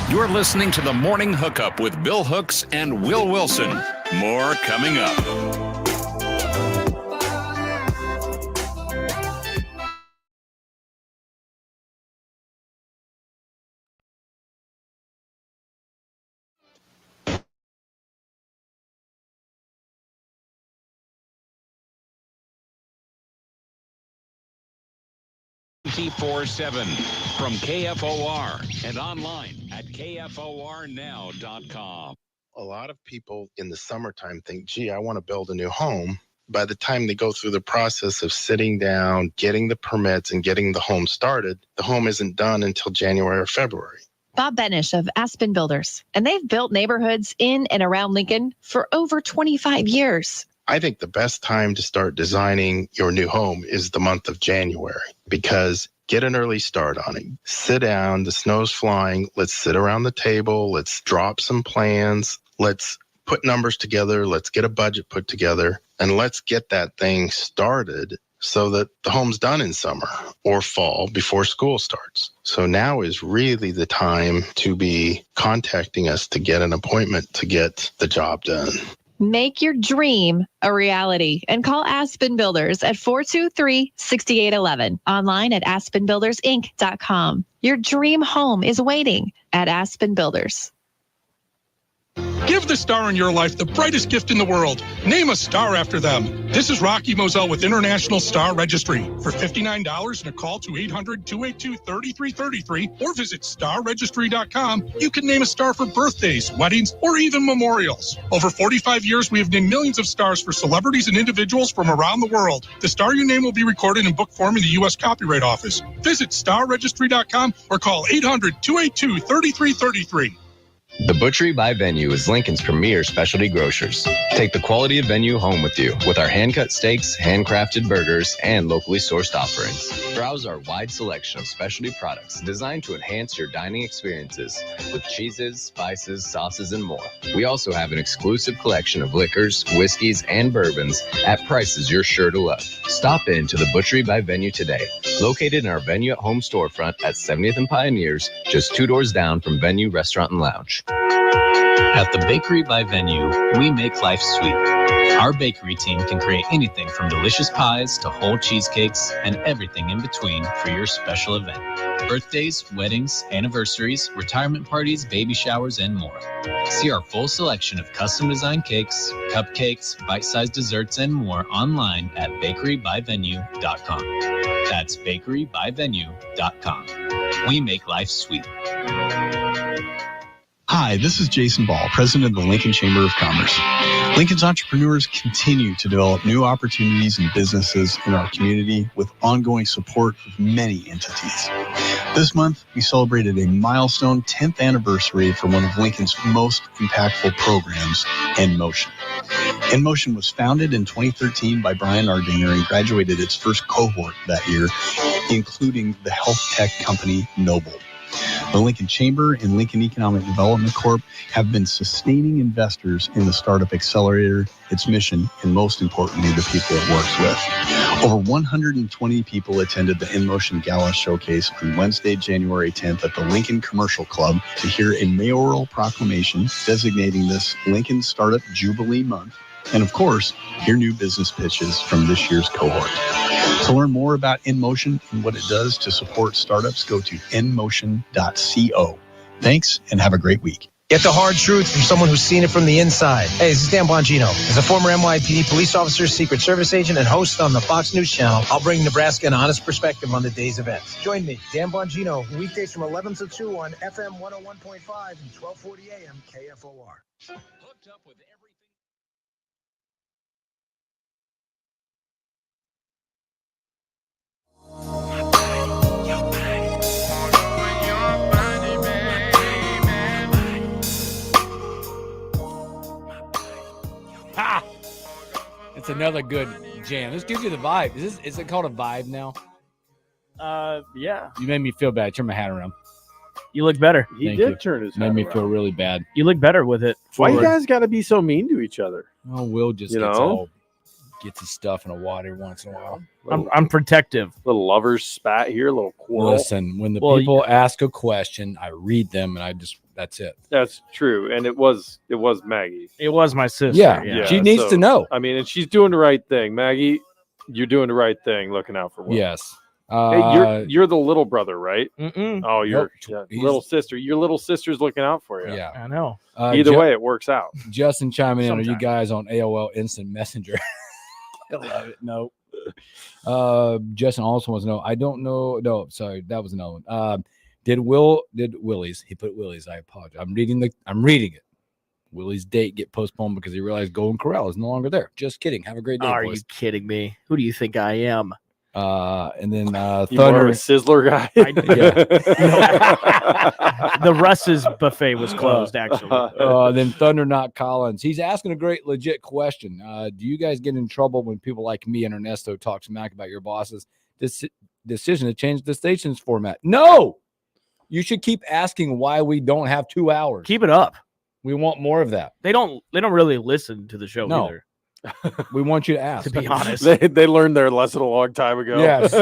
You're listening to the Morning Hookup with Bill Hooks and Will Wilson. More coming up. T47 from KFOR and online at KFORnow.com. A lot of people in the summertime think, gee, I want to build a new home. By the time they go through the process of sitting down, getting the permits, and getting the home started, the home isn't done until January or February. Bob Benish of Aspen Builders, and they've built neighborhoods in and around Lincoln for over 25 years. I think the best time to start designing your new home is the month of January, because get an early start on it. Sit down, the snow's flying. Let's sit around the table. Let's drop some plans. Let's put numbers together. Let's get a budget put together, and let's get that thing started so that the home's done in summer or fall before school starts. So now is really the time to be contacting us to get an appointment to get the job done. Make your dream a reality and call Aspen Builders at 423-6811. Online at aspenbuildersinc.com. Your dream home is waiting at Aspen Builders. Give the star in your life the brightest gift in the world. Name a star after them. This is Rocky Moselle with International Star Registry. For $59 and a call to 800-282-3333 or visit starregistry.com, you can name a star for birthdays, weddings, or even memorials. Over 45 years, we have named millions of stars for celebrities and individuals from around the world. The star you name will be recorded in book form in the U.S. Copyright Office. Visit starregistry.com or call 800-282-3333. The Butchery by Venue is Lincoln's premier specialty grocers. Take the quality of Venue home with you with our hand-cut steaks, handcrafted burgers, and locally sourced offerings. Browse our wide selection of specialty products designed to enhance your dining experiences with cheeses, spices, sauces, and more. We also have an exclusive collection of liquors, whiskeys, and bourbons at prices you're sure to love. Stop in to the Butchery by Venue today, located in our Venue at Home storefront at 70th and Pioneers, just 2 doors down from Venue Restaurant and Lounge. At the Bakery by Venue, we make life sweet. Our bakery team can create anything from delicious pies to whole cheesecakes and everything in between for your special event. Birthdays, weddings, anniversaries, retirement parties, baby showers, and more. See our full selection of custom-designed cakes, cupcakes, bite-sized desserts, and more online at bakerybyvenue.com. That's bakerybyvenue.com. We make life sweet. Hi, this is Jason Ball, president of the Lincoln Chamber of Commerce. Lincoln's entrepreneurs continue to develop new opportunities and businesses in our community with ongoing support of many entities. This month, we celebrated a milestone 10th anniversary for one of Lincoln's most impactful programs, InMotion. InMotion was founded in 2013 by Brian Ardinger and graduated its first cohort that year, including the health tech company Noble. The Lincoln Chamber and Lincoln Economic Development Corp have been sustaining investors in the Startup Accelerator, its mission, and most importantly, the people it works with. Over 120 people attended the InMotion Gala Showcase on Wednesday, January 10th at the Lincoln Commercial Club to hear a mayoral proclamation designating this Lincoln Startup Jubilee Month. And of course, hear new business pitches from this year's cohort. To learn more about InMotion and what it does to support startups, go to inmotion.co. Thanks, and have a great week. Get the hard truth from someone who's seen it from the inside. Hey, this is Dan Bongino. As a former NYPD police officer, Secret Service agent, and host on the Fox News Channel, I'll bring Nebraska an honest perspective on the day's events. Join me, Dan Bongino, weekdays from 11 to 2 on FM 101.5 and 1240 AM KFOR. Hooked up with Ha! It's another good jam. This gives you the vibe. Is it called a vibe now? Yeah. You made me feel bad. Turn my hat around. You look better. He Thank did you. turn his Made head me around. feel really bad. You look better with it. Why you forward. guys got to be so mean to each other? Oh, Will just gets his stuff in the water once in a while. I'm protective. Little lovers spat here, a little quarrel. Listen, when the people ask a question, I read them and that's it. That's true, and it was Maggie. It was my sister. Yeah. She needs to know. I mean, and she's doing the right thing. Maggie, you're doing the right thing, looking out for Will. Yes. Hey, you're the little brother, right? Mm-mm. Oh, you're Nope. little sister. Your little sister's looking out for you. Yeah. I know. Either way, it works out. Justin chiming in. Are you Sometimes. guys on AOL Instant Messenger? I love it. No. Justin also wants to know. I don't know. No, sorry, that was another one. Did Willie's? He put Willie's. I apologize. I'm reading it. Willie's date get postponed because he realized Golden Corral is no longer there. Just kidding. Have a great day, Are boys. you kidding me? Who do you think I am? And then You more of Thunder. a Sizzler guy. The Russ's buffet was closed, actually. Then Thunder Not Collins. He's asking a great legit question. Do you guys get in trouble when people like me and Ernesto talk smack about your boss's decision to change the station's format? No. You should keep asking why we don't have 2 hours. Keep it up. We want more of that. They don't really listen to the show No. either. We want you to ask. To be honest. They learned their lesson a long time ago. Yes.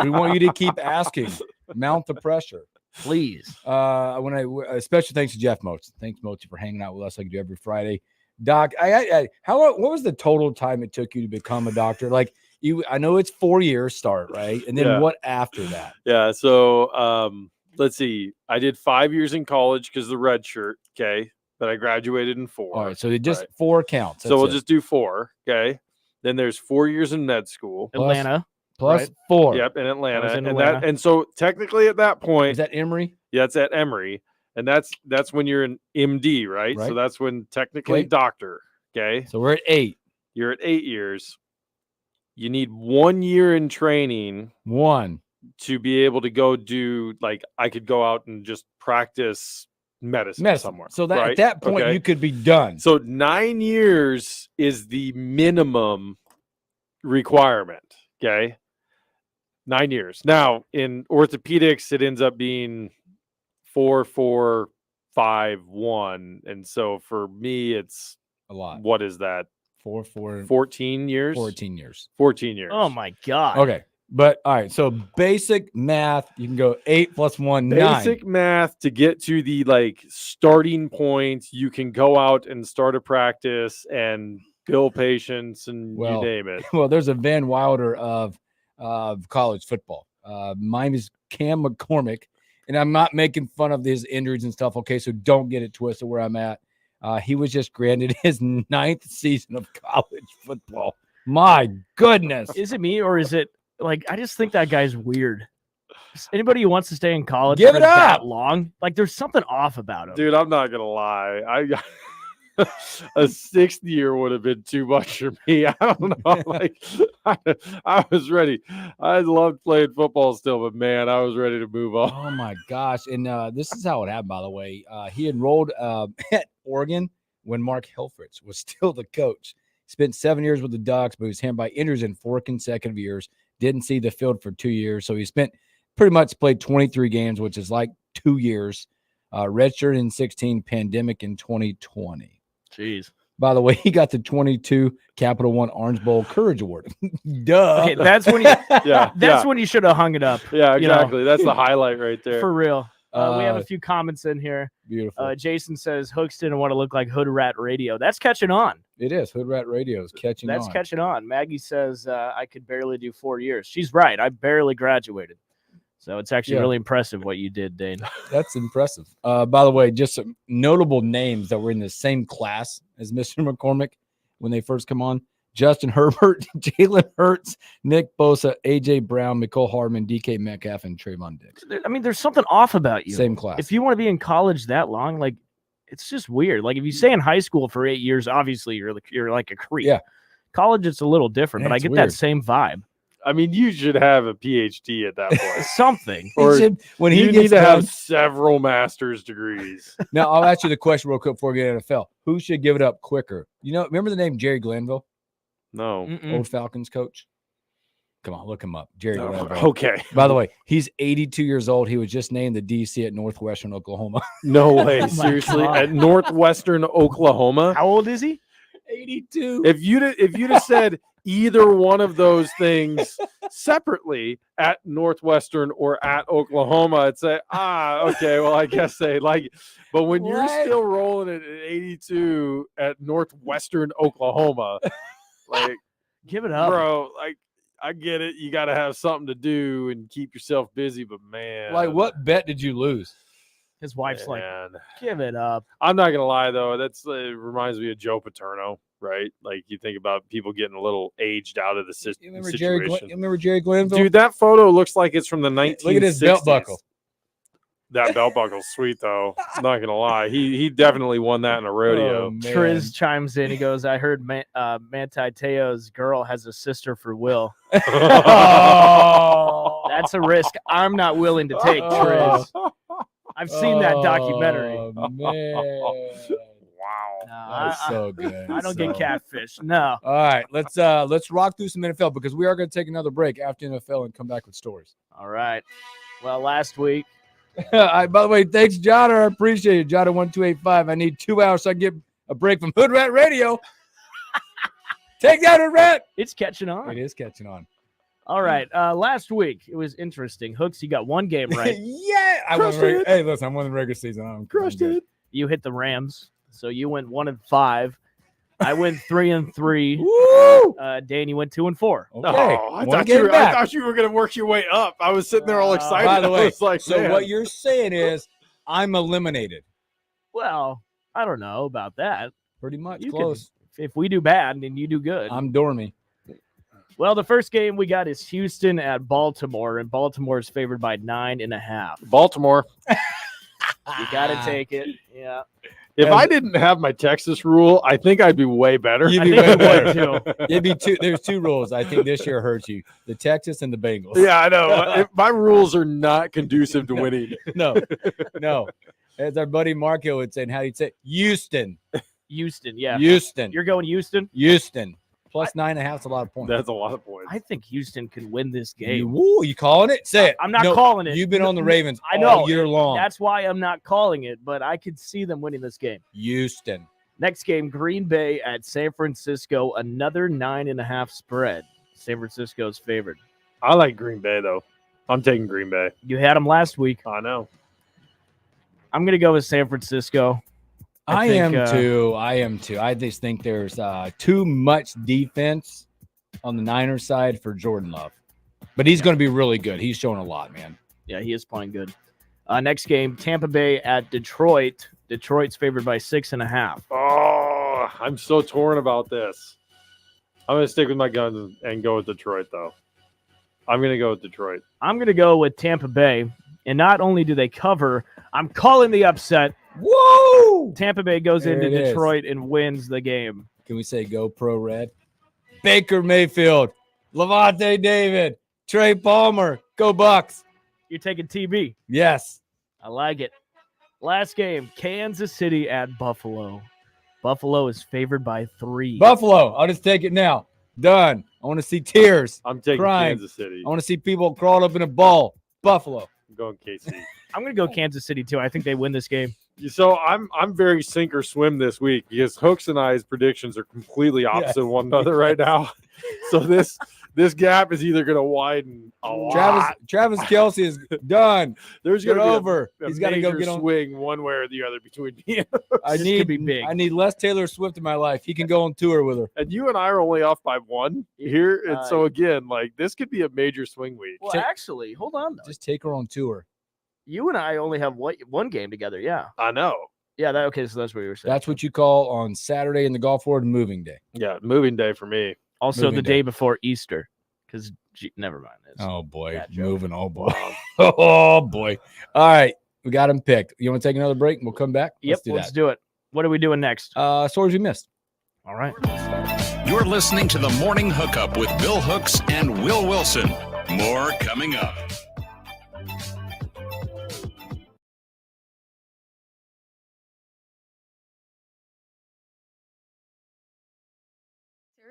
We want you to keep asking. Mount the pressure. Please. A special thanks to Jeff Motz. Thanks, Motz, for hanging out with us like you do every Friday. Doc, what was the total time it took you to become a doctor? Like I know it's 4 years start, right? And then what after that? Yeah. So let's see. I did 5 years in college because the red shirt. Okay. But I graduated in 4. All right. So it just 4 counts. So we'll just do 4. Okay. Then there's 4 years in med school. Atlanta. Plus right? 4. Yep, in Atlanta. in And Atlanta. and so technically at that point, Is that Emory? yeah, it's at Emory. And that's when you're an MD, right? Right. So that's when technically Okay. doctor. Okay. So we're at 8. You're at 8 years. You need 1 year in training to be able to go do, like, I could go out and just practice medicine somewhere. So that right? at that point Okay. you could be done. So 9 years is the minimum requirement. Okay. 9 years. Now in orthopedics, it ends up being 4, 4, 5, 1. And so for me, it's a lot. What is that? 4, 4, 14 years? 14 years. 14 years. Oh my God. Okay. But all right. So basic math, you can go 8 plus 1, 9. Basic math to get to the like starting point. You can go out and start a practice and bill patients and you name it. Well, there's a Van Wilder of college football. Mine is Cam McCormick, and I'm not making fun of his injuries and stuff. Okay, so don't get it twisted where I'm at. He was just granted his 9th season of college football. My goodness. Is it me or is it like I just think that guy's weird? Anybody who wants to stay in college Give for it that up. long, like there's something off about him. Dude, I'm not gonna lie. A 6th year would have been too much for me. I don't know. Like I was ready. I loved playing football still, but man, I was ready to move on. Oh my gosh. And this is how it happened, by the way. He enrolled at Oregon when Mark Helfrich was still the coach. Spent 7 years with the Ducks, but he was hampered by injuries in 4 consecutive years. Didn't see the field for 2 years. So he spent pretty much played 23 games, which is like 2 years. Redshirt in 16, pandemic in 2020. Jeez. By the way, he got the 22 Capital One Orange Bowl Courage Award. Duh. Okay, that's when you when you should have hung it up. Yeah, you know? exactly. That's the highlight right there. For real. We have a few comments in here. Beautiful. Jason says Hooks didn't want to look like Hood Rat Radio. That's catching on. It is. Hood Rat Radio is catching on. That's catching on. Maggie says I could barely do 4 years. She's right. I barely graduated. So it's actually really impressive what you did, Dane. That's impressive. By the way, just some notable names that were in the same class as Mr. McCormick when they first come on. Justin Herbert, Jalen Hurts, Nick Bosa, A.J. Brown, Mecole Hardman, D.K. Metcalf, and Trayvon Diggs. I mean, there's something off about you. Same class. If you want to be in college that long, like, it's just weird. Like, if you stay in high school for 8 years, obviously you're like a creep. Yeah. College, it's a little different, but I get that same vibe. I mean, you should have a PhD at that point. Something. Or when you he need gets to done, have several master's degrees. Now, I'll ask you the question real quick before we get to NFL. Who should give it up quicker? You know, remember the name Jerry Glanville? No. Old Falcons coach? Come on, look him up. Jerry Glanville. Okay. By the way, he's 82 years old. He was just named the DC at Northwestern Oklahoma. No way. Oh Seriously? At Northwestern Oklahoma? How old is he? 82. If you'd have said either one of those things separately at Northwestern or at Oklahoma, I'd say, okay, well, I guess they like. But when you're still rolling it at 82 at Northwestern Oklahoma, like, give it up, bro. Like, I get it. You got to have something to do and keep yourself busy. But man, Like, what bet did you lose? His wife's like, give it up. I'm not gonna lie though. It reminds me of Joe Paterno, right? Like, you think about people getting a little aged out of the You remember situation. you remember Jerry Glanville? Dude, that photo looks like it's from the 1960s. Look at his belt buckle. That belt buckle's sweet though. I'm not gonna lie. He definitely won that in a rodeo. Triz chimes in. He goes, I heard Manti Te'o's girl has a sister for Will. That's a risk I'm not willing to take, Triz. I've seen that documentary. Oh, man. Wow. That's so good. I don't get catfish. No. All right, let's rock through some NFL because we are going to take another break after NFL and come back with stories. All right. Well, last week. By the way, thanks, Jotter. I appreciate it. Jotter1285. I need 2 hours so I can get a break from Hood Rat Radio. Take that, Hood Rat. It's catching on. It is catching on. All right. Last week, it was interesting. Hooks, you got one game right. Yeah. Hey, listen, I'm on the regular season. I'm crushed it. You hit the Rams, so you went 1-5. I went 3-3. Woo! Dane, you went 2-4. Okay. I thought you were going to work your way up. I was sitting there all excited. By the way, I was like, so man. what you're saying is I'm eliminated. Well, I don't know about that. Pretty much You close. If we do bad, then you do good. I'm Dormy. Well, the first game we got is Houston at Baltimore, and Baltimore is favored by 9.5. Baltimore. You got to take it. Yeah. If I didn't have my Texas rule, I think I'd be way better. You'd be way better. It'd be two. There's two rules I think this year hurts you: the Texas and the Bengals. Yeah, I know. My rules are not conducive to winning. No. As our buddy Marco would say, and how he'd say, Houston. Houston, yeah. Houston. You're going Houston? Houston. Plus 9.5 is a lot of points. That's a lot of points. I think Houston can win this game. You calling it? Say it. I'm not calling it. You've been on the Ravens I know, all year long. That's why I'm not calling it, but I could see them winning this game. Houston. Next game, Green Bay at San Francisco, another 9.5 spread. San Francisco's favored. I like Green Bay, though. I'm taking Green Bay. You had them last week. I know. I'm going to go with San Francisco. I am too. I just think there's too much defense on the Niners side for Jordan Love. But he's going to be really good. He's showing a lot, man. Yeah, he is playing good. Next game, Tampa Bay at Detroit. Detroit's favored by 6.5. Oh, I'm so torn about this. I'm going to stick with my guns and go with Detroit, though. I'm going to go with Detroit. I'm going to go with Tampa Bay. And not only do they cover, I'm calling the upset. Woo! Tampa Bay goes into Detroit and wins the game. Can we say go pro red? Baker Mayfield, Levante David, Trey Palmer, go Bucks. You're taking TB. Yes. I like it. Last game, Kansas City at Buffalo. Buffalo is favored by 3. Buffalo. I'll just take it now. Done. I want to see tears. I'm taking crying. Kansas City. I want to see people crawled up in a ball. Buffalo. I'm going KC. I'm going to go Kansas City, too. I think they win this game. So I'm very sink or swim this week because Hooks and I's predictions are completely opposite one another right now. So this gap is either going to widen a lot. Travis Kelce is done. There's going to be over. He's got to go get on. Swing one way or the other between me and Hooks. I need less Taylor Swift in my life. He can go on tour with her. And you and I are only off by one here. And so again, like this could be a major swing week. Well, actually, hold on. Though. Just take her on tour. You and I only have one game together. Yeah. I know. Yeah. Okay. So that's what you were saying. That's what you call on Saturday in the golf world moving day. Yeah. Moving day for me. Also the day before Easter. Because never mind. Oh, boy. Moving. Oh, boy. Oh, boy. All right. We got him picked. You want to take another break? We'll come back. Let's do it. What are we doing next? Stories we missed. All right. You're listening to the Morning Hookup with Bill Hooks and Will Wilson. More coming up.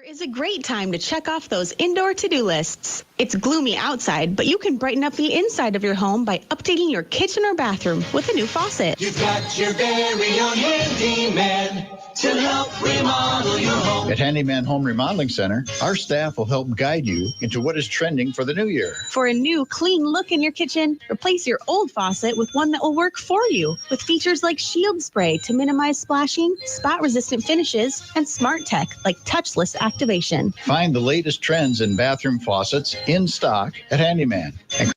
Is a great time to check off those indoor to-do lists. It's gloomy outside, but you can brighten up the inside of your home by updating your kitchen or bathroom with a new faucet. You've got your very own handyman to help remodel your home. At Handyman Home Remodeling Center, our staff will help guide you into what is trending for the new year. For a new, clean look in your kitchen, replace your old faucet with one that will work for you, with features like shield spray to minimize splashing, spot-resistant finishes, and smart tech like touchless activation. Find the latest trends in bathroom faucets in stock at Handyman. And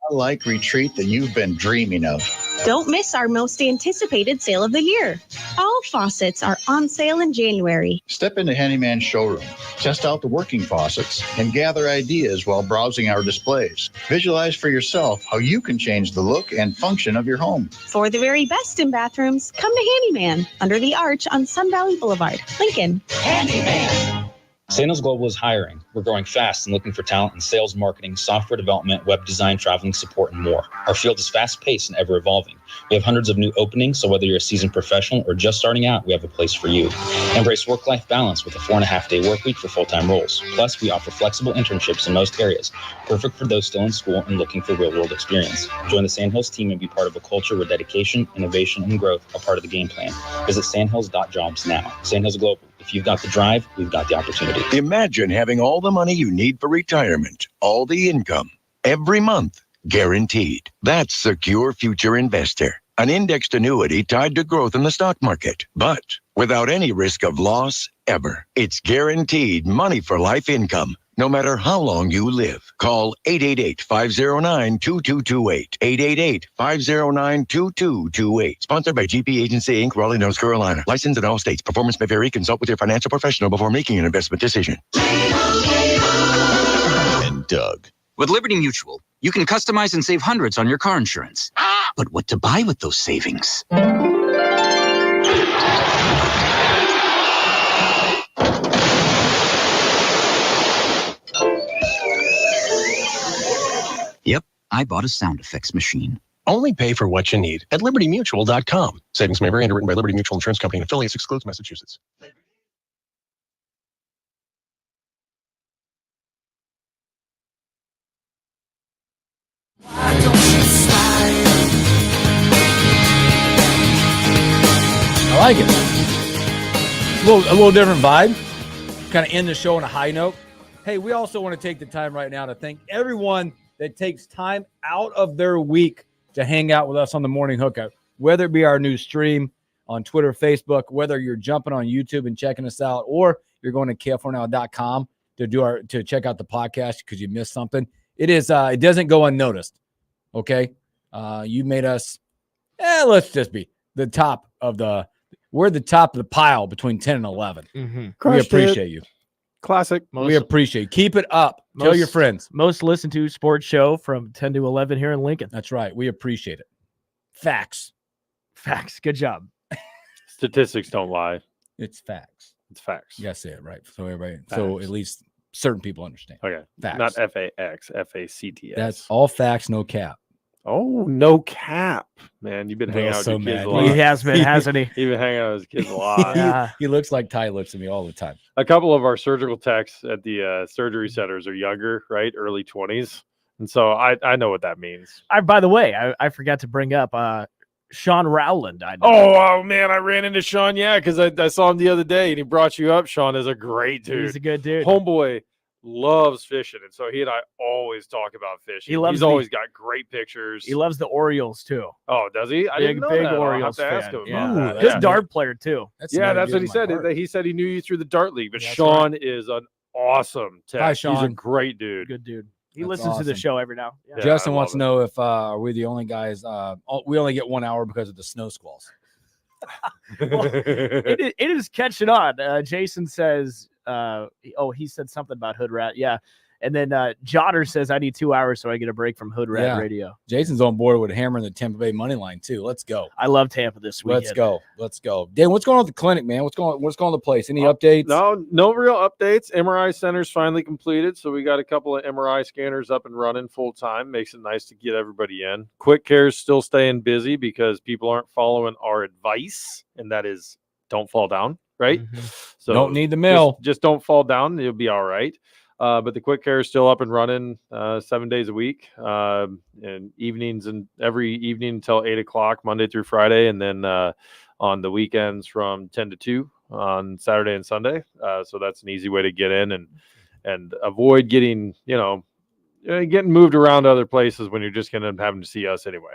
a like retreat that you've been dreaming of. Don't miss our most anticipated sale of the year. All faucets are on sale in January. Step into Handyman's showroom, test out the working faucets, and gather ideas while browsing our displays. Visualize for yourself how you can change the look and function of your home. For the very best in bathrooms, come to Handyman, under the arch on Sun Valley Boulevard, Lincoln. Handyman. Sandals Global is hiring. We're growing fast and looking for talent in sales, marketing, software development, web design, traveling support, and more. Our field is fast-paced and ever-evolving. We have hundreds of new openings, so whether you're a seasoned professional or just starting out, we have a place for you. Embrace work-life balance with a 4.5-day work week for full-time roles. Plus, we offer flexible internships in most areas, perfect for those still in school and looking for real-world experience. Join the Sandhills team and be part of a culture where dedication, innovation, and growth are part of the game plan. Visit sandhills.jobs now. Sandhills Global. If you've got the drive, we've got the opportunity. Imagine having all the money you need for retirement, all the income, every month, guaranteed. That's Secure Future Investor, an indexed annuity tied to growth in the stock market, but without any risk of loss ever. It's guaranteed money for life income, no matter how long you live. Call 888-509-2228. 888-509-2228. Sponsored by GP Agency, Inc., Raleigh, North Carolina. Licensed in all states. Performance may vary. Consult with your financial professional before making an investment decision. And Doug. With Liberty Mutual, you can customize and save hundreds on your car insurance. But what to buy with those savings? Yep, I bought a sound effects machine. Only pay for what you need at libertymutual.com. Savings may vary. Underwritten by Liberty Mutual Insurance Company and affiliates. Excludes Massachusetts. I like it. A little different vibe. Kind of end the show on a high note. Hey, we also want to take the time right now to thank everyone that takes time out of their week to hang out with us on the Morning Hookup, whether it be our new stream on Twitter, Facebook, whether you're jumping on YouTube and checking us out, or you're going to KFORnow.com to check out the podcast because you missed something. It doesn't go unnoticed. Okay. You made us, let's just be the top of we're the top of the pile between 10 and 11. Mm-hmm. We appreciate you. Classic. We appreciate. Keep it up. Tell your friends. Most listened to sports show from 10 to 11 here in Lincoln. That's right. We appreciate it. Facts. Good job. Statistics don't lie. It's facts. It's facts. You gotta say it right. So everybody. So at least certain people understand. Okay. Facts. Not FAX. FACTS. That's all facts, no cap. Oh, no cap, man! You've been hanging out with your kids a lot. He has been, hasn't he? He's been hanging out with his kids a lot. He looks like Ty looks at me all the time. A couple of our surgical techs at the surgery centers are younger, right? Early 20s. And so I know what that means. By the way, I forgot to bring up Sean Rowland. I know. Oh, man, I ran into Sean, because I saw him the other day, and he brought you up. Sean is a great dude. He's a good dude. Homeboy loves fishing, and so he and I always talk about fishing. He's always got great pictures. He loves the Orioles, too. Oh, does he? I didn't know big that. Orioles I'll have to fan. ask him about that. Good dart player, too. That's what he said. He said he knew you through the dart league, but That's Sean is an awesome tech. Hi, Sean. He's a great dude. Good dude. He That's listens to the awesome. show every now. Yeah, Justin I wants to love know if are we the only guys? We only get 1 hour because of the snow squalls. Well, it is catching on. Jason says, he said something about Hood Rat. Yeah. And then Jotter says, I need 2 hours so I get a break from Hood Rat Radio. Jason's on board with hammering the Tampa Bay money line too. Let's go. I love Tampa this weekend. Let's go. Dan, what's going on at the clinic, man? What's going on at the place? Any updates? No real updates. MRI center's finally completed, so we got a couple of MRI scanners up and running full time. Makes it nice to get everybody in. Quick Care's still staying busy because people aren't following our advice, and that is don't fall down, right? Mm-hmm. So Don't need the mill. Just don't fall down. You'll be all right. But the Quick Care is still up and running 7 days a week, and evenings, and every evening until 8 o'clock, Monday through Friday, and then on the weekends from 10 to 2 on Saturday and Sunday. So that's an easy way to get in and avoid getting moved around to other places when you're just going to end up having to see us anyway.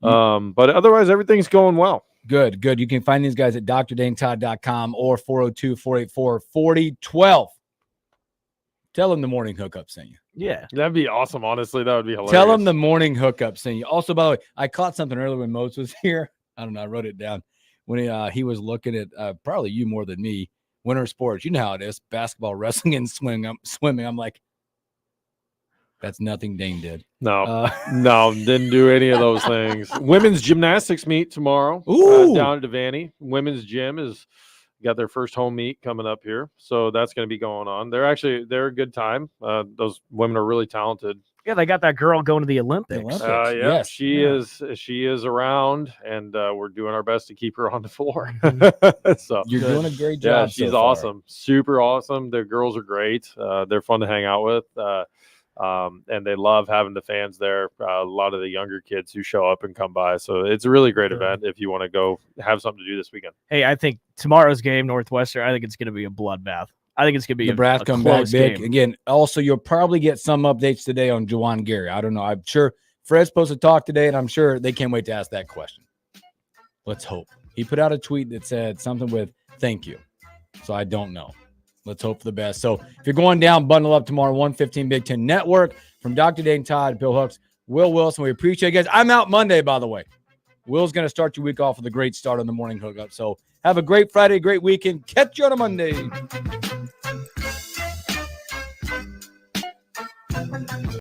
But otherwise, everything's going well. Good. You can find these guys at drdanetodd.com or 402-484-4012. Tell them the morning hookup sent you. Yeah. That'd be awesome. Honestly, that would be hilarious. Tell them the morning hookup sent you. Also, by the way, I caught something earlier when Motz was here. I don't know. I wrote it down when he was looking at probably you more than me. Winter sports. You know how it is. Basketball, wrestling, and swimming. I'm like, that's nothing Dane did. No, didn't do any of those things. Women's gymnastics meet tomorrow down at Devaney. Women's gym is got their first home meet coming up here, so that's going to be going on. They're a good time. Those women are really talented. Yeah, they got that girl going to the Olympics. Yes. She is around, and we're doing our best to keep her on the floor. So You're doing a great job. Yeah, she's so far. awesome, super awesome. The girls are great. They're fun to hang out with. And they love having the fans there. A lot of the younger kids who show up and come by. So it's a really great event if you want to go have something to do this weekend. Hey, I think tomorrow's game, Northwestern, I think it's going to be a bloodbath. I think it's going to be Nebraska a come back close big game. again. Also, you'll probably get some updates today on Juwan Gary. I don't know. I'm sure Fred's supposed to talk today, and I'm sure they can't wait to ask that question. Let's hope. He put out a tweet that said something with "thank you," so I don't know. Let's hope for the best. So if you're going down, bundle up tomorrow, 115 Big Ten Network. From Dr. Dane Todd, Bill Hooks, Will Wilson. We appreciate you guys. I'm out Monday, by the way. Will's going to start your week off with a great start on the morning hookup. So have a great Friday, great weekend. Catch you on a Monday.